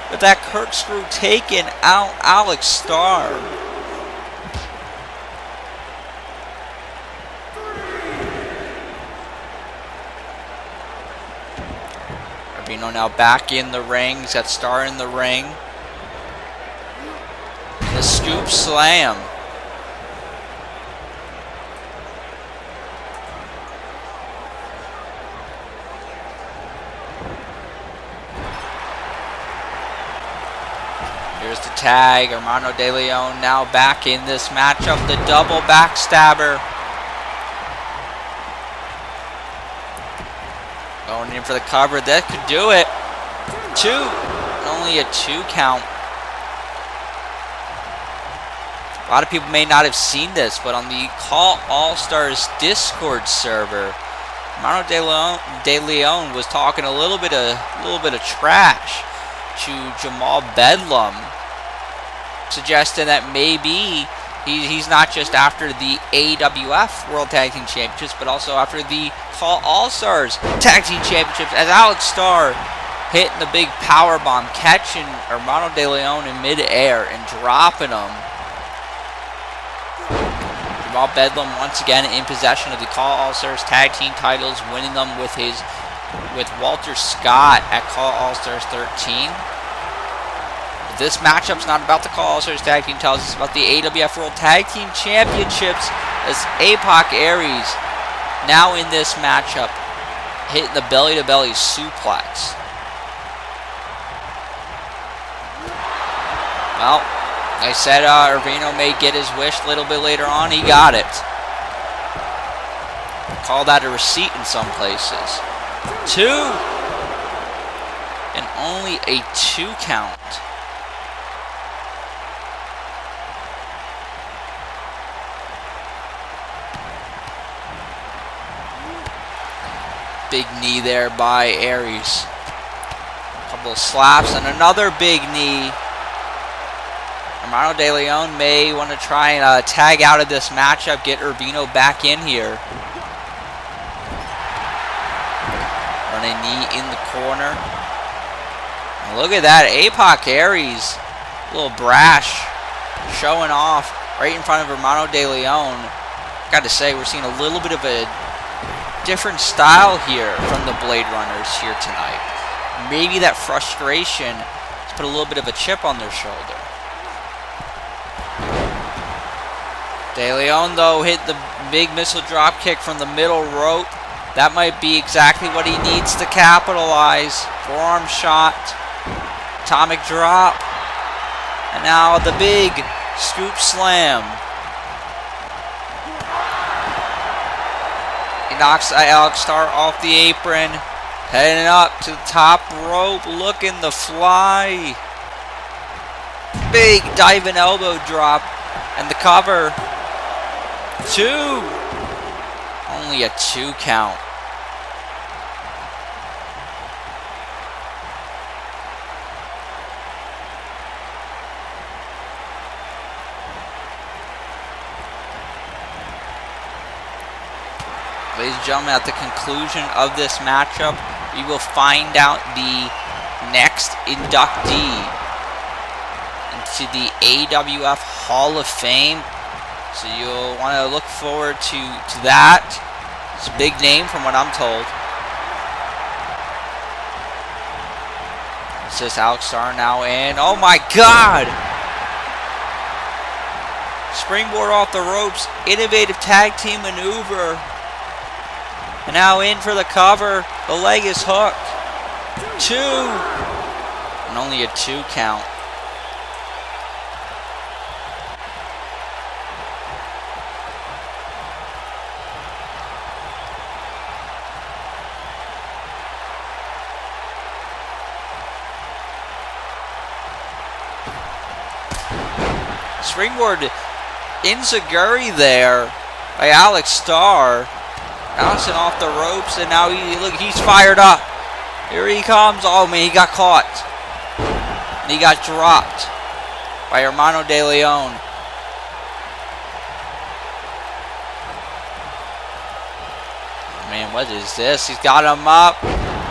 with that corkscrew, taking out Alex Starr. Ervino now back in the ring. He's got Starr in the ring. The scoop slam. Here's the tag. Hermano de Leon now back in this matchup. The double backstabber. Going in for the cover. That could do it. 2. Only a 2 count. A lot of people may not have seen this, but on the CAW All Stars Discord server, Hermano de Leon was talking a little bit of trash to Jamal Bedlam, suggesting that maybe He's not just after the AWF World Tag Team Championships, but also after the CAW All Stars Tag Team Championships, as Alex Starr hitting the big power bomb, catching Hermano De Leon in midair and dropping him. Jamal Bedlam once again in possession of the CAW All Stars Tag Team titles, winning them with Walter Scott at CAW All Stars 13. But this matchup's not about the CAW All Stars Tag Team titles, it's about the AWF World Tag Team Championships, as APOC Aries now in this matchup hitting the belly-to-belly suplex. Well, I said Ervino may get his wish a little bit later on. He got it. Call that a receipt in some places. 2. And only a 2 count. Big knee there by Aries. Couple of slaps and another big knee. Hermano De Leon may want to try and tag out of this matchup, get Ervino back in here. Running knee in the corner. And look at that, APOC Aries, a little brash, showing off right in front of Hermano De Leon. Got to say, we're seeing a little bit of a different style here from the Blade Runners here tonight. Maybe that frustration has put a little bit of a chip on their shoulder. De Leon, though, hit the big missile drop kick from the middle rope. That might be exactly what he needs to capitalize. Forearm shot, atomic drop, and now the big scoop slam. He knocks Alex Starr off the apron, heading up to the top rope, looking to fly. Big diving elbow drop, and the cover. 2. Only a 2 count. Ladies and gentlemen, at the conclusion of this matchup, we will find out the next inductee into the AWF Hall of Fame. So you'll want to look forward to that. It's a big name from what I'm told. It's just Alex Starr now in. Oh my God! Springboard off the ropes. Innovative tag team maneuver. And now in for the cover. The leg is hooked. 2. And only a 2 count. Springboard enziguri there by Alex Starr, bouncing off the ropes, and now he's fired up. Here he comes. Oh man, he got caught, and he got dropped by Hermano De Leon. Man, what is this? He's got him up.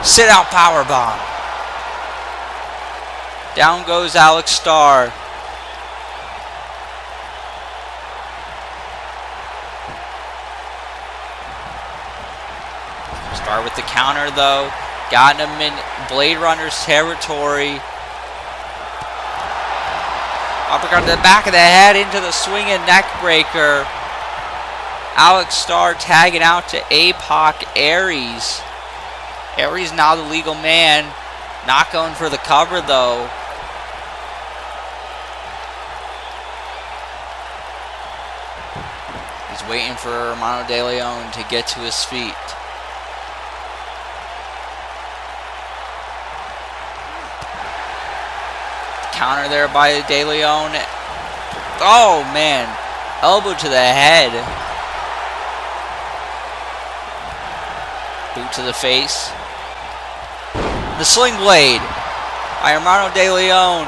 Sit out powerbomb. Down goes Alex Starr. Starr with the counter though. Got him in Blade Runner's territory. Uppercut to the back of the head into the swinging neck breaker. Alex Starr tagging out to APOC Aries. Aries now the legal man. Not going for the cover though. He's waiting for Hermano De Leon to get to his feet. Counter there by De Leon. Oh man, elbow to the head. Boot to the face. The sling blade by Hermano De Leon.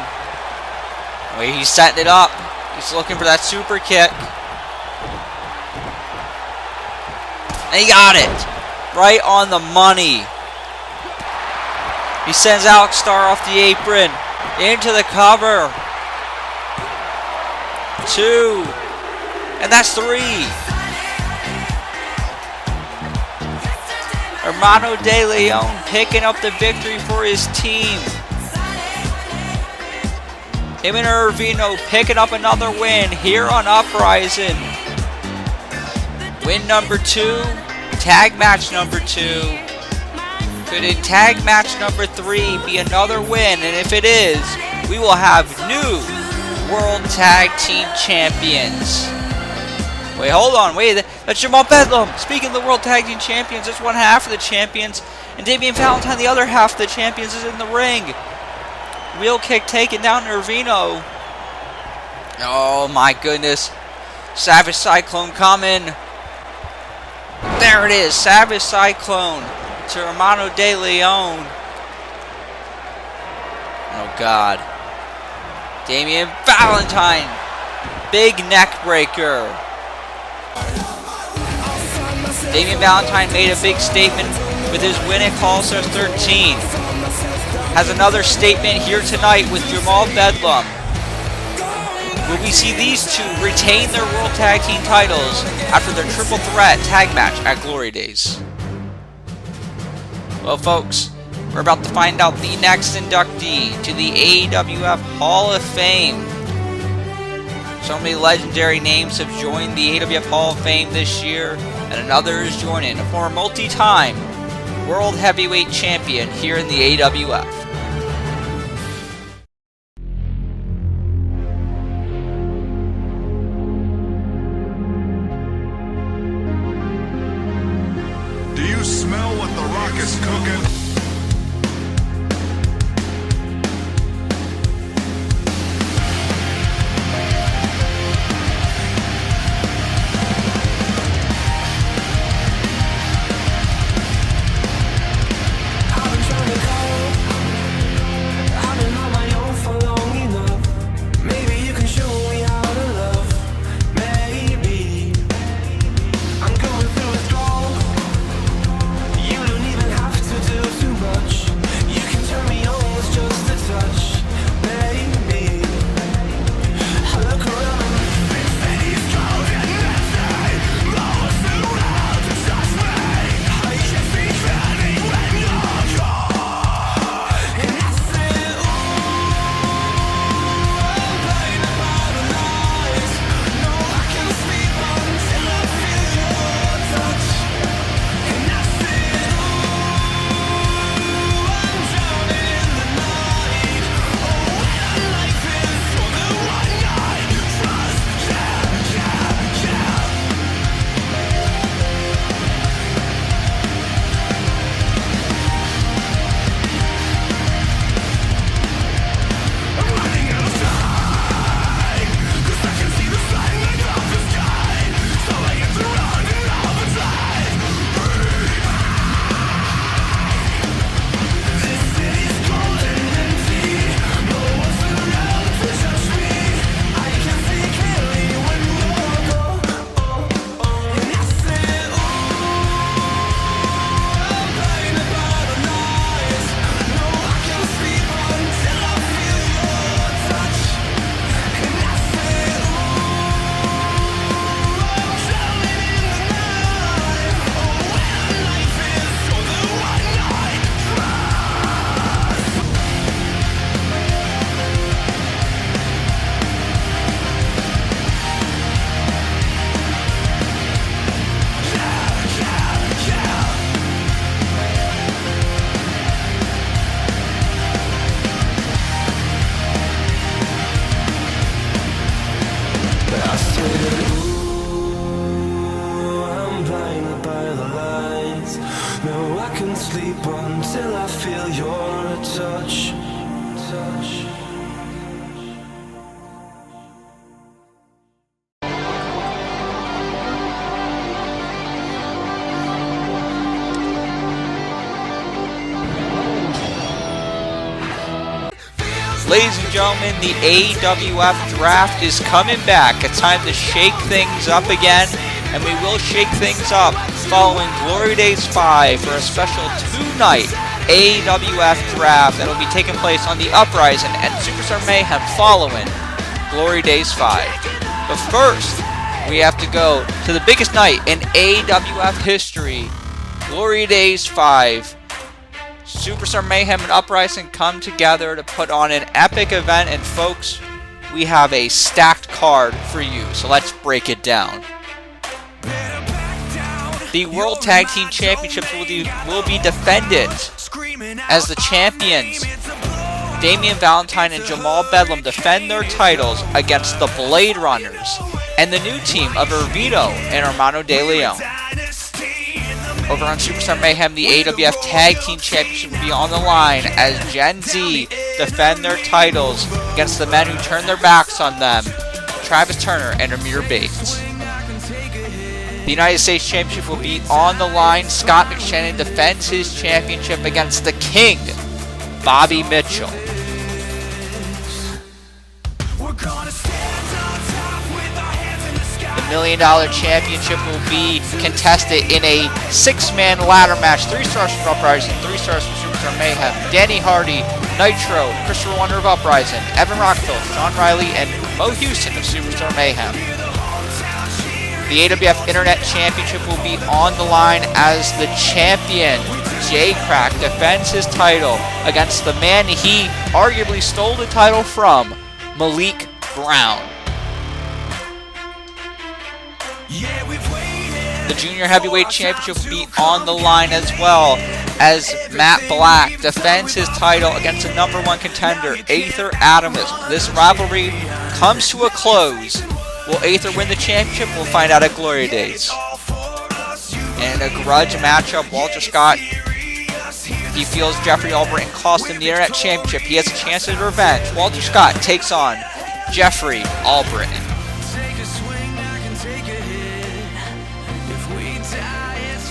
Wait, he's setting it up. He's looking for that super kick. And he got it. Right on the money. He sends Alex Starr off the apron. Into the cover. 2. And that's 3. Hermano de Leon picking up the victory for his team. Him and Ervino picking up another win here on Uprising. Win number 2. Tag match number 2. Could in tag match number 3 be another win? And if it is, we will have new World Tag Team Champions. Wait, hold on. Wait, that's Jamal Bedlam. Speaking of the World Tag Team Champions, that's one half of the champions. And Damian Valentine, the other half of the champions, is in the ring. Wheel kick taken down Ervino. Oh my goodness. Savage Cyclone coming. There it is. Savage Cyclone to Hermano de Leon. Oh God. Damian Valentine. Big neck breaker. Damian Valentine made a big statement with his win at CAW All Stars 13. Has another statement here tonight with Jamal Bedlam. Will we see these two retain their World Tag Team titles after their triple threat tag match at Glory Days? Well, folks, we're about to find out the next inductee to the AWF Hall of Fame. So many legendary names have joined the AWF Hall of Fame this year, and another is joining, a former multi-time World Heavyweight Champion here in the AWF. Do you smell what the Rock is cooking? Ladies and gentlemen, the AWF draft is coming back. It's time to shake things up again, and we will shake things up following Glory Days 5 for a special 2-night AWF draft that will be taking place on the Uprising and Superstar Mayhem following Glory Days 5. But first, we have to go to the biggest night in AWF history, Glory Days 5. Superstar Mayhem and Uprising come together to put on an epic event, and folks, we have a stacked card for you, so let's break it down. The World Tag Team Championships will be defended as the champions Damian Valentine and Jamal Bedlam defend their titles against the Blade Runners and the new team of Ervino and Hermano de Leon. Over on Superstar Mayhem, the AWF Tag Team Championship will be on the line as Gen Z defend their titles against the men who turned their backs on them, Travis Turner and Amir Bates. The United States Championship will be on the line. Scott McShannon defends his championship against the King, Bobby Mitchell. The $1 Million Championship will be contested in a 6-man ladder match. 3 stars from Uprising, 3 stars from Superstar Mayhem. Danny Hardy, Nitro, Christopher Wonder of Uprising, Evan Rockville, Sean Riley, and Mo Houston of Superstar Mayhem. The AWF Internet Championship will be on the line as the champion, J-Crack, defends his title against the man he arguably stole the title from, Malik Brown. The Junior Heavyweight Championship will be on the line as well as Matt Black defends his title against the #1 contender, Aether Adamus. This rivalry comes to a close. Will Aether win the championship? We'll find out at Glory Days. And a grudge matchup, Walter Scott, he feels Jeffrey Albritton cost him the Internet Championship. He has a chance at revenge. Walter Scott takes on Jeffrey Albritton.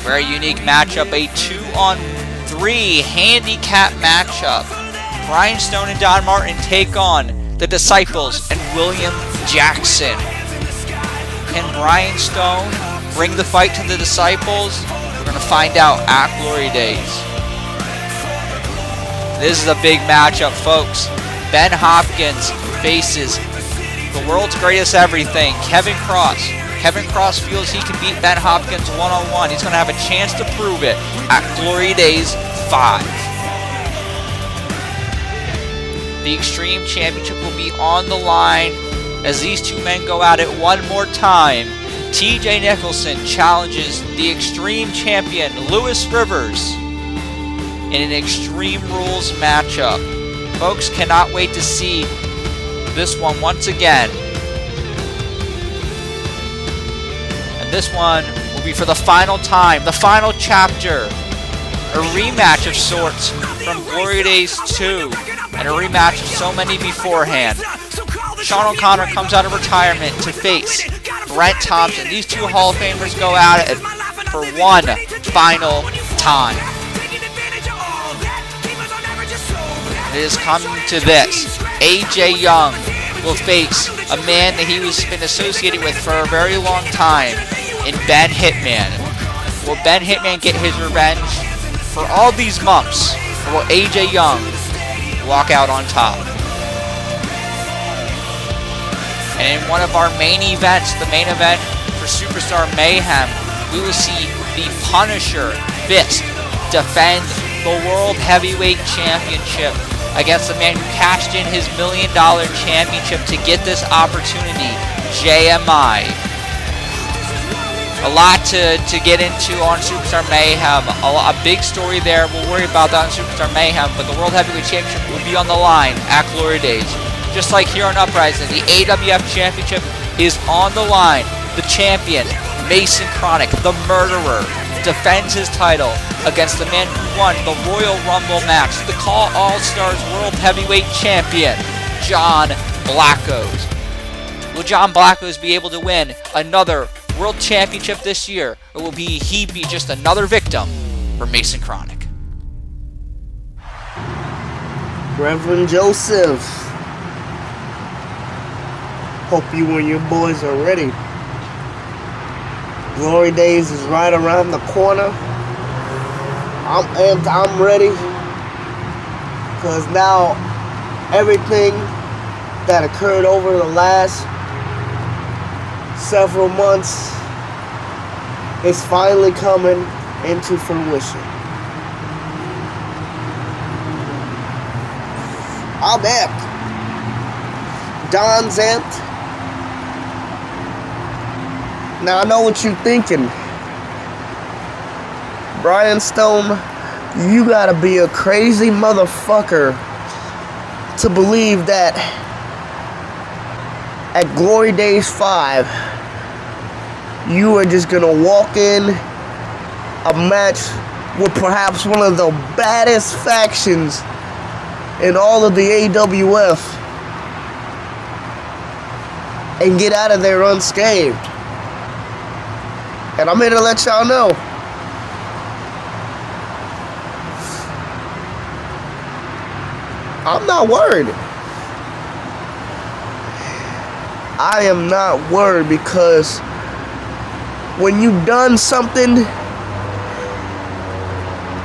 Very unique matchup, a 2-on-3 handicap matchup. Brian Stone and Don Martin take on the Disciples and William Jackson. Can Brian Stone bring the fight to the Disciples? We're going to find out at Glory Days. This is a big matchup, folks. Ben Hopkins faces the world's greatest everything, Kevin Cross. Kevin Cross feels he can beat Ben Hopkins one-on-one. He's going to have a chance to prove it at Glory Days 5. The Extreme Championship will be on the line as these two men go at it one more time. TJ Nicholson challenges the Extreme Champion Lewis Rivers in an Extreme Rules matchup. Folks, cannot wait to see this one once again. And this one will be for the final time, the final chapter. A rematch of sorts from Glory Days 2, and a rematch of so many beforehand. Sean O'Connor comes out of retirement to face Brent Thompson. These two Hall of Famers go at it for one final time. It is coming to this. AJ Young will face a man that he has been associated with for a very long time in Ben Hitman. Will Ben Hitman get his revenge for all these months? Or will AJ Young walk out on top? And in one of our main events, the main event for Superstar Mayhem, we will see the Punisher Fist defend the World Heavyweight Championship against the man who cashed in his $1 Million Championship to get this opportunity, JMI. A lot to get into on Superstar Mayhem. A big story there. We'll worry about that on Superstar Mayhem, but the World Heavyweight Championship will be on the line at Glory Days. Just like here on Uprising, the AWF Championship is on the line. The champion, Mason Kronik, the murderer, defends his title against the man who won the Royal Rumble match, the CAW All Stars World Heavyweight Champion, John Blackos. Will John Blackos be able to win another World Championship this year, or will he be just another victim for Mason Kronik? Reverend Joseph, Hope you and your boys are ready. Glory Days is right around the corner. I'm amped, I'm ready. Because now everything that occurred over the last several months is finally coming into fruition. I'm amped. Don's amped. Now I know what you're thinking. Brian Stone, you gotta be a crazy motherfucker to believe that at Glory Days 5, you are just gonna walk in a match with perhaps one of the baddest factions in all of the AWF and get out of there unscathed. And I'm here to let y'all know, I'm not worried. I am not worried, because when you've done something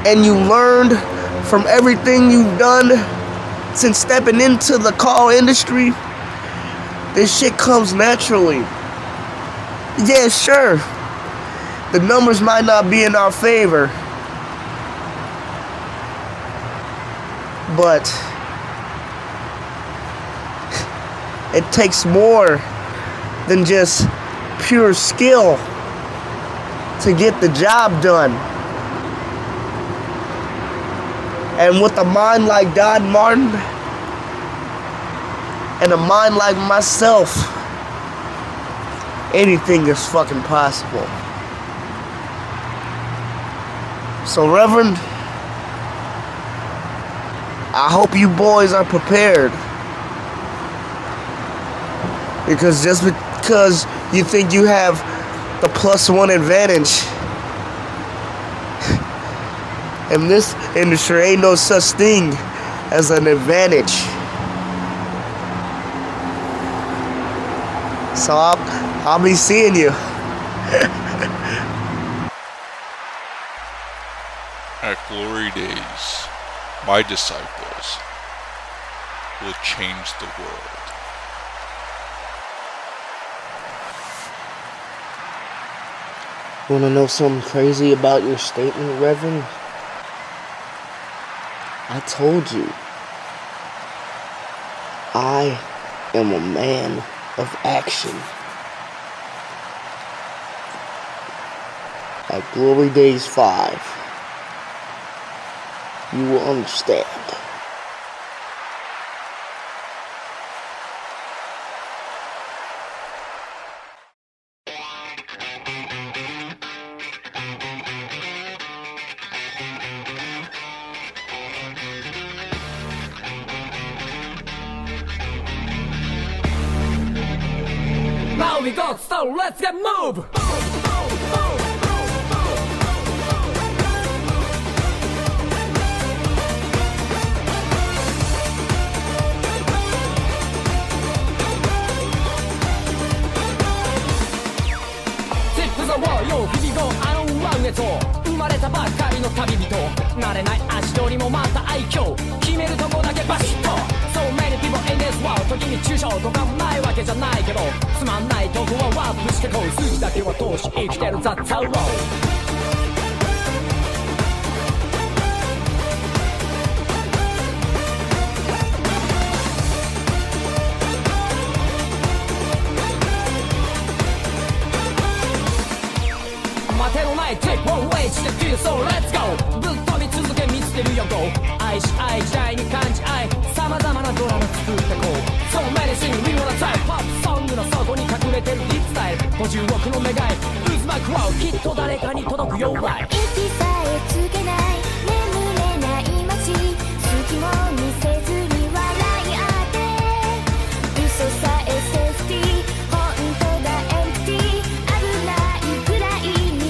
and you learned from everything you've done since stepping into the call industry, this shit comes naturally. Yeah, sure, the numbers might not be in our favor, but it takes more than just pure skill to get the job done. And with a mind like Don Martin and a mind like myself, anything is fucking possible. So, Reverend, I hope you boys are prepared. Because just because you think you have the +1 advantage, in this industry ain't no such thing as an advantage. So I'll be seeing you. At Glory Days, my disciples will change the world. Want to know something crazy about your statement, Reverend? I told you, I am a man of action. At Glory Days 5, you will understand. Now we got so let's get move.よ日々後あのワンへと生まれたばかりの旅人慣れない足取りもまた愛嬌決めるとこだけバシッと So many people in this world 時に抽象とかもないわけじゃないけどつまんないとこはワープしてこう数字だけは通し生きてる That's how roll Take one way して feel so let's go ぶっ飛び続け見つけるよ Go 愛し愛時代に感じ愛様々なドラマ作ってこう So many things we wanna try ポップソングの底に隠れてるリップスタイル50億の願い Lose my crown きっと誰かに届くよ Right 息さえつけない眠れない街隙も見せずに笑い合って嘘さえセーフティー本当がエンプティー危ないくらいに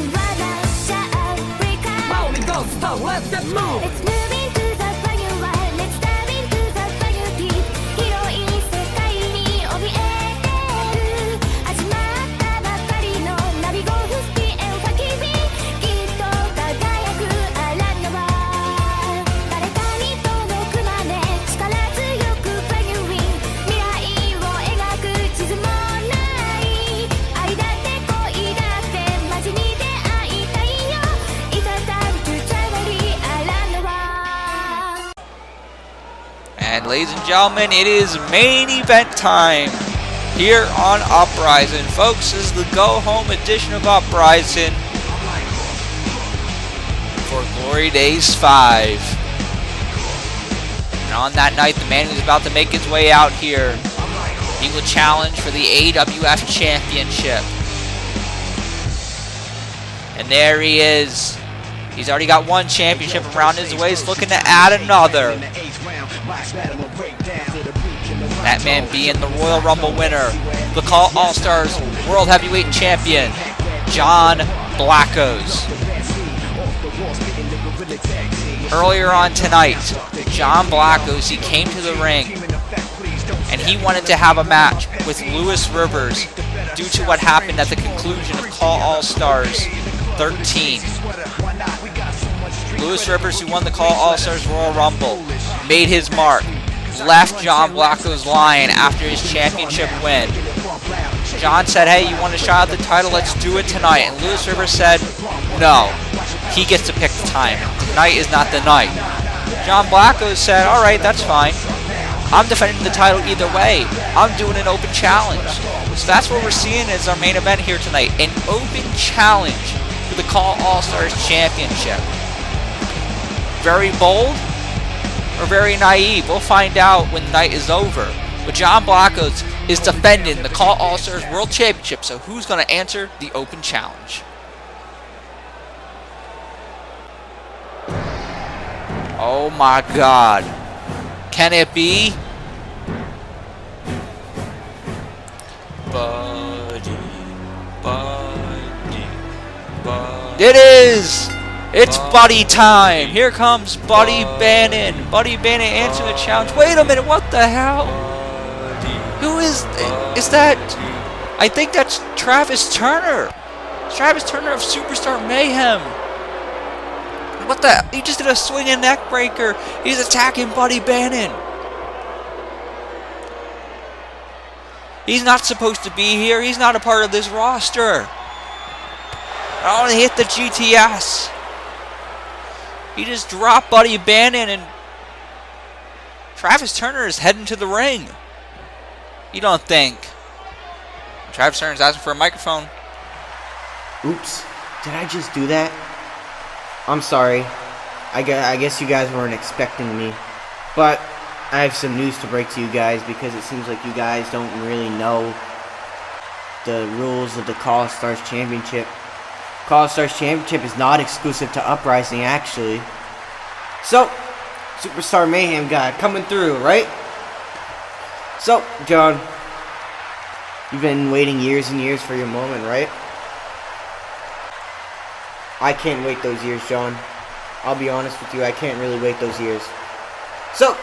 So let's get move. Let's move into the fire wild. Let's dive into the fire deep. 広い世界に怯えて Ladies and gentlemen, it is main event time here on Uprising. Folks, this is the go-home edition of Uprising for Glory Days 5. And on that night, the man who's about to make his way out here, he will challenge for the AWF Championship. And there he is. He's already got one championship around his waist, looking to add another. That man being the Royal Rumble winner, the CAW All Stars World Heavyweight Champion, John Blackos. Earlier on tonight, John Blackos, he came to the ring and he wanted to have a match with Lewis Rivers due to what happened at the conclusion of CAW All Stars 13. Lewis Rivers, who won the CAW All Stars Royal Rumble, made his mark, left John Blackos lying after his championship win. John said, hey, you want a shot at the title? Let's do it tonight. And Lewis Rivers said, no, he gets to pick the time. Tonight is not the night. John Blackos said, all right, that's fine. I'm defending the title either way. I'm doing an open challenge. So that's what we're seeing as our main event here tonight. An open challenge for the CAW All Stars Championship. Very bold or very naive? We'll find out when the night is over. But John Blackos is defending the CAW All Stars World Championship. So who's going to answer the open challenge? Oh my God. Can it be? Buddy. It is! It's Buddy time! Here comes Buddy Bannon. Buddy Bannon answering the challenge. Wait a minute, what the hell? Who is that? I think that's Travis Turner. It's Travis Turner of Superstar Mayhem. What the? He just did a swinging neck breaker. He's attacking Buddy Bannon. He's not supposed to be here. He's not a part of this roster. Oh, and he hit the GTS. He just dropped Buddy Bannon, and Travis Turner is heading to the ring. You don't think? Travis Turner's asking for a microphone. Oops. Did I just do that? I'm sorry. I guess you guys weren't expecting me. But I have some news to break to you guys because it seems like you guys don't really know the rules of the CAW All Stars Championship. CAW All Stars Championship is not exclusive to Uprising, actually. So, Superstar Mayhem guy coming through, right? So, John, you've been waiting years and years for your moment, right? I can't wait those years, John. I'll be honest with you, I can't really wait those years. So,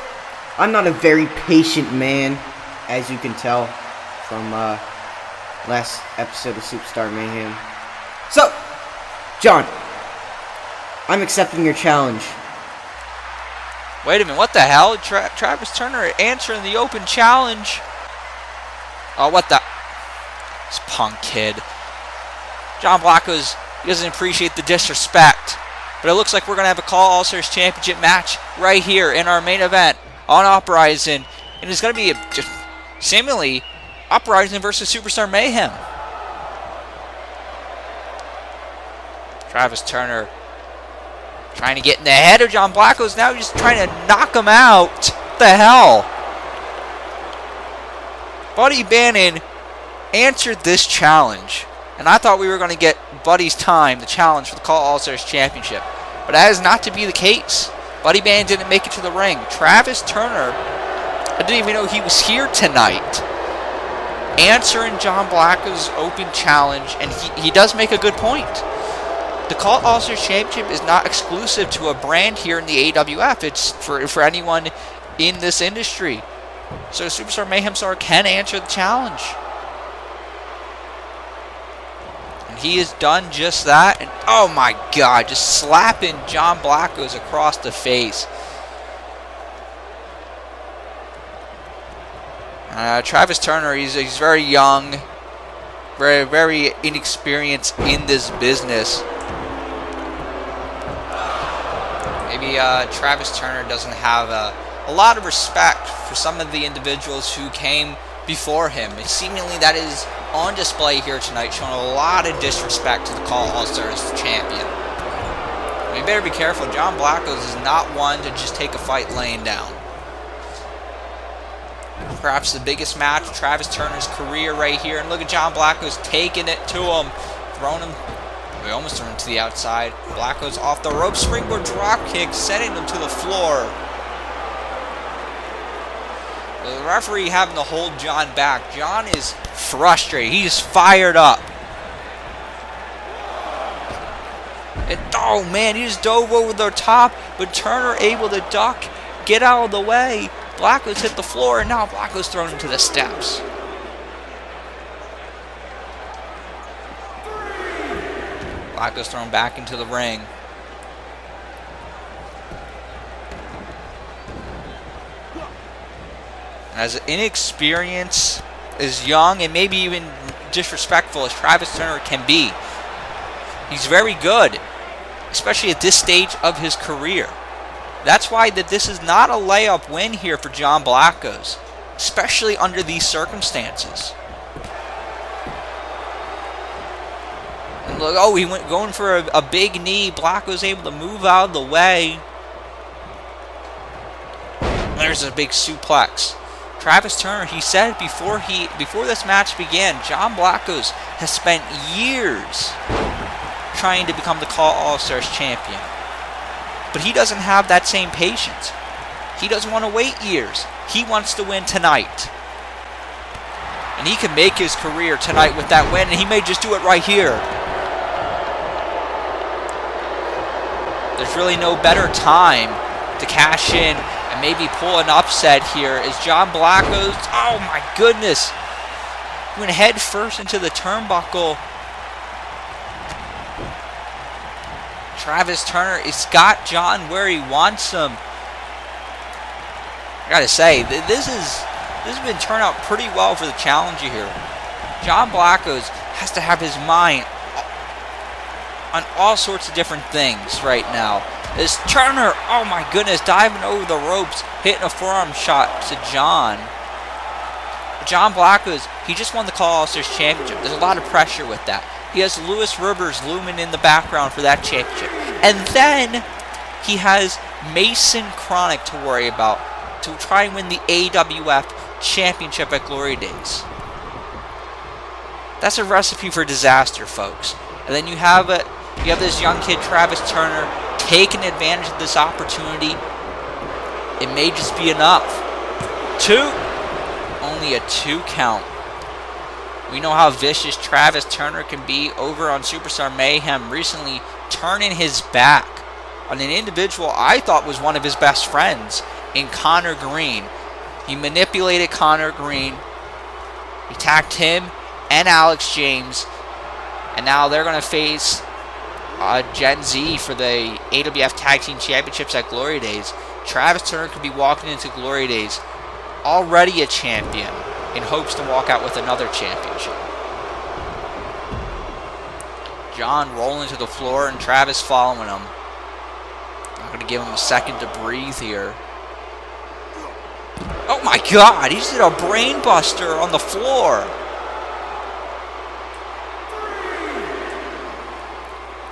I'm not a very patient man, as you can tell from last episode of Superstar Mayhem. So, John, I'm accepting your challenge. Wait a minute, what the hell? Travis Turner answering the open challenge. Oh, what the? This punk kid. John Blackos, he doesn't appreciate the disrespect. But it looks like we're going to have a CAW All Stars Championship match right here in our main event on Uprising. And it's going to be just seemingly Uprising versus Superstar Mayhem. Travis Turner trying to get in the head of John Blackos. Now he's just trying to knock him out. What the hell? Buddy Bannon answered this challenge. And I thought we were going to get Buddy's time, the challenge for the CAW All Stars Championship. But that is not to be the case. Buddy Bannon didn't make it to the ring. Travis Turner, I didn't even know he was here tonight, answering John Blackos' open challenge. And he does make a good point. The CAW All Stars Championship is not exclusive to a brand here in the AWF. It's for anyone in this industry. So Superstar Mayhem Star can answer the challenge. And he has done just that. And oh my God, just slapping John Blackos across the face. Travis Turner, he's very young, very inexperienced in this business. Maybe Travis Turner doesn't have a lot of respect for some of the individuals who came before him. And seemingly that is on display here tonight, showing a lot of disrespect to the CAW All Stars champion. I mean, you better be careful. John Blackos is not one to just take a fight laying down. Perhaps the biggest match of Travis Turner's career right here. And look at John Blackos taking it to him. Throwing him. We almost threw him to the outside. Blackos off the rope. Springboard drop kick. Sending him to the floor. The referee having to hold John back. John is frustrated. He's fired up. And, oh man, he just dove over the top. But Turner able to duck. Get out of the way. Blackos hit the floor, and now Blackos thrown him to the steps. Blackos thrown back into the ring. As inexperienced, as young, and maybe even disrespectful as Travis Turner can be, he's very good, especially at this stage of his career. That's why this is not a layup win here for John Blackos, especially under these circumstances. And look, oh, he went going for a big knee. Blackos able to move out of the way. There's a big suplex. Travis Turner, he said before this match began, John Blackos has spent years trying to become the CAW All Stars champion. But he doesn't have that same patience. He doesn't want to wait years. He wants to win tonight. And he can make his career tonight with that win, and he may just do it right here. There's really no better time to cash in and maybe pull an upset here as John Blackos, oh my goodness, went head first into the turnbuckle. Travis Turner has got John where he wants him. I gotta say, this has been turned out pretty well for the challenger here. John Blackos has to have his mind on all sorts of different things right now. This Turner, oh my goodness, diving over the ropes, hitting a forearm shot to John. John Blackos, he just won the CAW All Stars Championship. There's a lot of pressure with that. He has Lewis Rivers looming in the background for that championship. And then he has Mason Kronik to worry about to try and win the AWF Championship at Glory Days. That's a recipe for disaster, folks. And then you have this young kid, Travis Turner, taking advantage of this opportunity. It may just be enough. Only a 2 count. We know how vicious Travis Turner can be over on Superstar Mayhem, recently turning his back on an individual I thought was one of his best friends in Connor Green. He manipulated Connor Green. He attacked him and Alex James. And now they're going to face Gen Z for the AWF Tag Team Championships at Glory Days. Travis Turner could be walking into Glory Days already a champion, in hopes to walk out with another championship. John rolling to the floor and Travis following him. Not going to give him a second to breathe here. Oh my God, he just did a brain buster on the floor.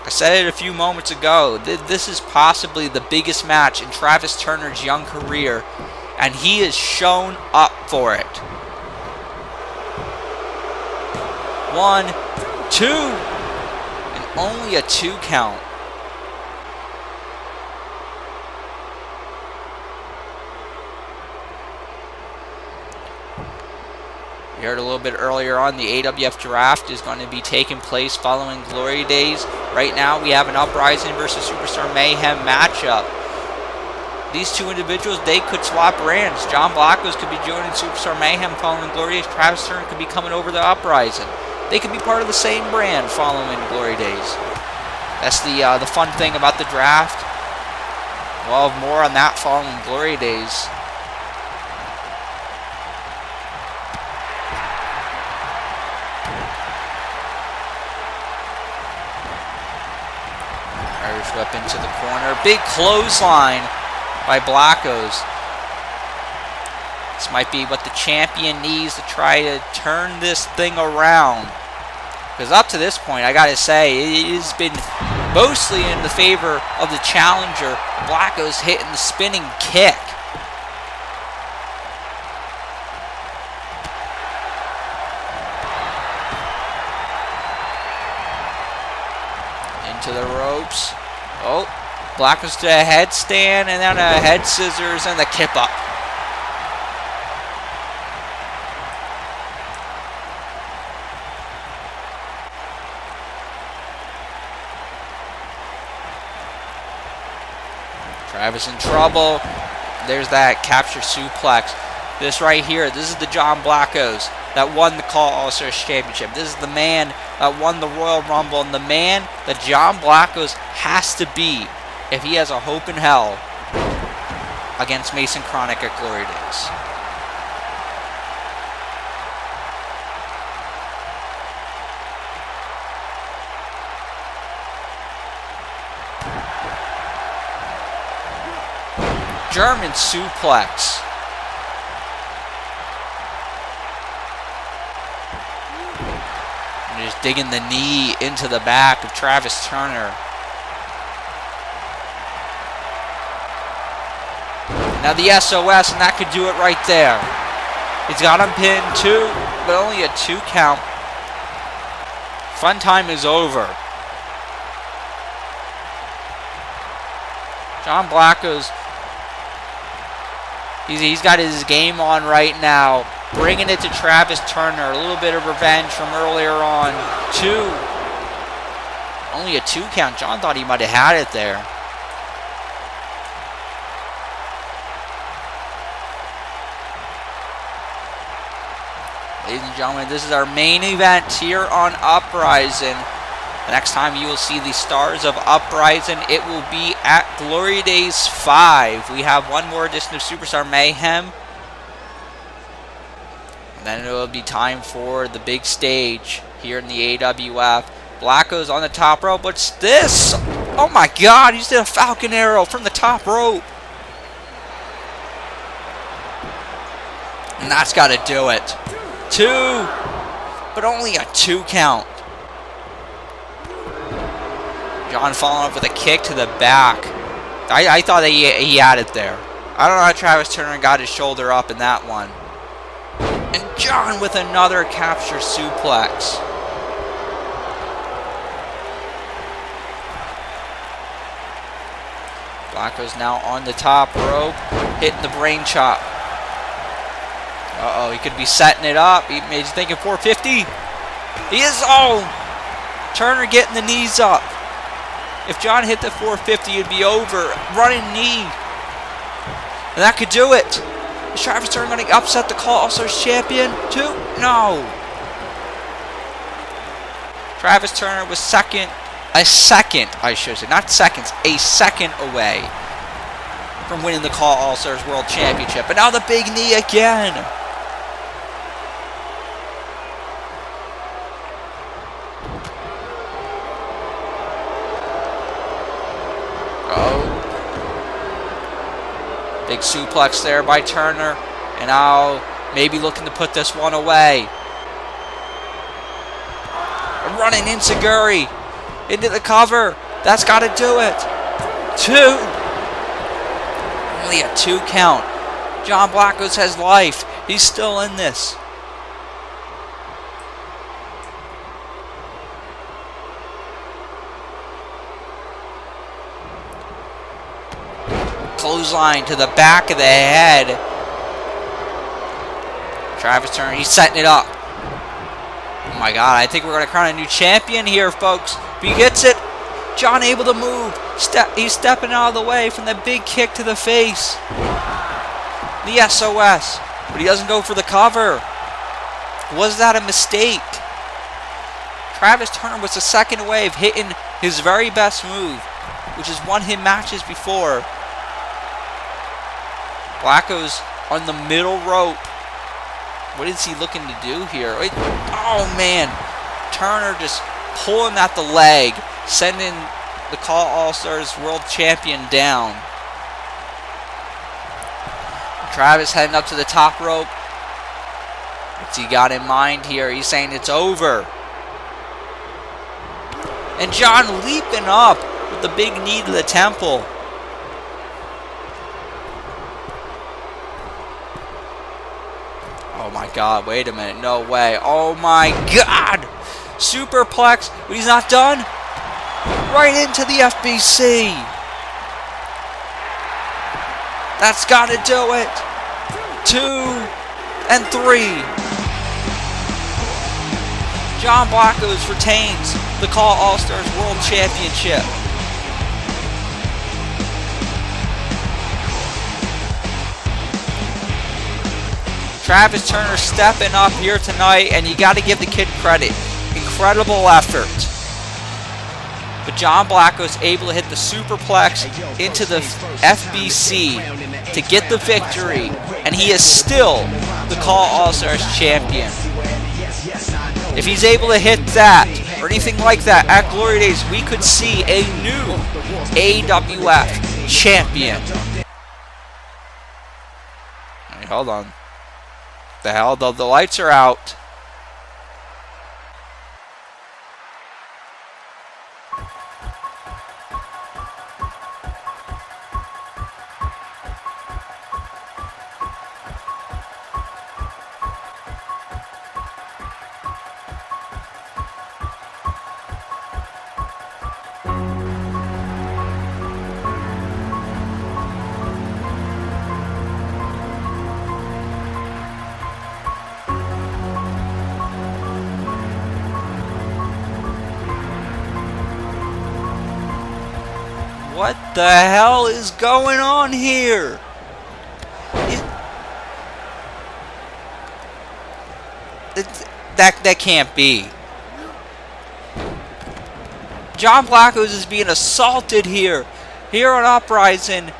I said it a few moments ago. This is possibly the biggest match in Travis Turner's young career, and he has shown up for it. 1, 2, and only a 2 count. We heard a little bit earlier on the AWF draft is going to be taking place following Glory Days. Right now we have an Uprising versus Superstar Mayhem matchup. These two individuals, they could swap brands. John Blackos could be joining Superstar Mayhem following Glory Days. Travis Turner could be coming over to Uprising. They could be part of the same brand following Glory Days. That's the fun thing about the draft. We'll have more on that following Glory Days. Irish whip into the corner. Big clothesline by Blackos. might be what the champion needs to try to turn this thing around. Because up to this point, I gotta say, it has been mostly in the favor of the challenger. Blackos hitting the spinning kick. Into the ropes. Oh, Blackos to a headstand, and then a head scissors, and the kip up. Travis in trouble. There's that capture suplex. This right here, this is the John Blackos that won the CAW All Stars Championship. This is the man that won the Royal Rumble, and the man that John Blackos has to be if he has a hope in hell against Mason Kronik at Glory Days. German suplex. And just digging the knee into the back of Travis Turner. Now the SOS, and that could do it right there. He's got him pinned 2, but only a 2 count. Fun time is over. John Blackos, he's got his game on right now. Bringing it to Travis Turner. A little bit of revenge from earlier on. 2. Only a 2 count. John thought he might have had it there. Ladies and gentlemen, this is our main event here on Uprising. The next time you will see the stars of Uprising, it will be at Glory Days 5. We have one more edition of Superstar Mayhem. And then it will be time for the big stage here in the AWF. Blackos on the top rope. What's this? Oh my God, he just did a Falcon Arrow from the top rope. And that's got to do it. 2, but only a 2 count. John following up with a kick to the back. I thought that he had it there. I don't know how Travis Turner got his shoulder up in that one. And John with another capture suplex. Blackos now on the top rope, hitting the brain chop. Uh-oh, he could be setting it up. He's thinking 450. He is. Oh! Turner getting the knees up. If John hit the 450, it'd be over. Running knee. And that could do it. Is Travis Turner going to upset the CAW All Stars Champion? 2? No. Travis Turner was a second, I should say. Not seconds, a second away from winning the CAW All Stars World Championship. But now the big knee again. Big suplex there by Turner. And now maybe looking to put this one away. Running Inseguri into the cover. That's got to do it. 2. Only a 2 count. John Blackos has life. He's still in this. Clothesline to the back of the head. Travis Turner, he's setting it up. Oh my God, I think we're going to crown a new champion here, folks. But he gets it. John able to move. He's stepping out of the way from the big kick to the face. The SOS. But he doesn't go for the cover. Was that a mistake? Travis Turner was the second away of hitting his very best move, which has won him matches before. Blackos on the middle rope. What is he looking to do here? Oh man, Turner just pulling at the leg, sending the CAW All Stars World Champion down. Travis heading up to the top rope. What's he got in mind here? He's saying it's over. And John leaping up with the big knee to the temple. Oh my God, wait a minute, no way. Oh my God! Superplex, but he's not done. Right into the FBC. That's got to do it. 2 and 3. John Blackos retains the CAW All Stars World Championship. Travis Turner stepping up here tonight, and you got to give the kid credit. Incredible effort. But John Blackos able to hit the superplex into the FBC to get the victory, and he is still the CAW All Stars champion. If he's able to hit that or anything like that at Glory Days, we could see a new AWF champion. Hey, hold on. The hell? The lights are out. What the hell is going on here? That can't be. John Blackos is being assaulted here on Uprising.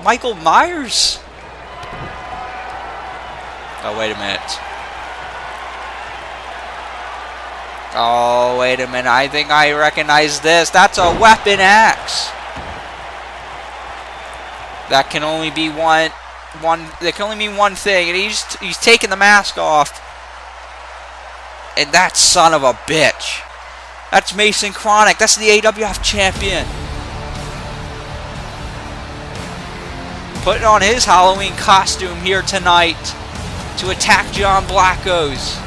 Michael Myers. Oh, wait a minute. Oh, wait a minute. I think I recognize this. That's a weapon axe. That can only be one. That can only mean one thing, and he's taking the mask off. And that son of a bitch. That's Mason Kronik. That's the AWF champion. Putting on his Halloween costume here tonight to attack John Blackos.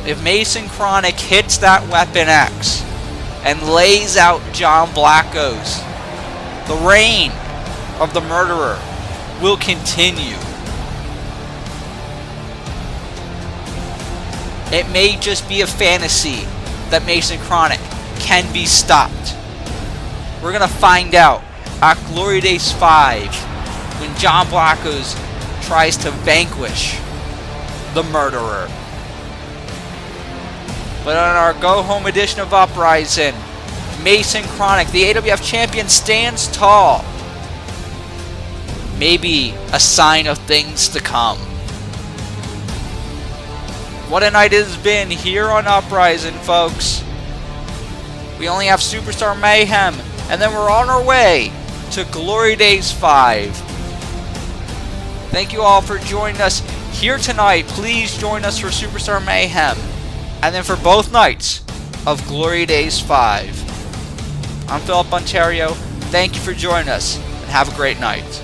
If Mason Kronik hits that Weapon X and lays out John Blackos, the reign of the murderer will continue. It may just be a fantasy that Mason Kronik can be stopped. We're going to find out at Glory Days 5 when John Blackos tries to vanquish the murderer. But on our go-home edition of Uprising, Mason Kronik, the AWF champion, stands tall. Maybe a sign of things to come. What a night it has been here on Uprising, folks. We only have Superstar Mayhem, and then we're on our way to Glory Days 5. Thank you all for joining us here tonight. Please join us for Superstar Mayhem. And then for both nights of Glory Days 5. I'm Philip Ontario. Thank you for joining us, and have a great night.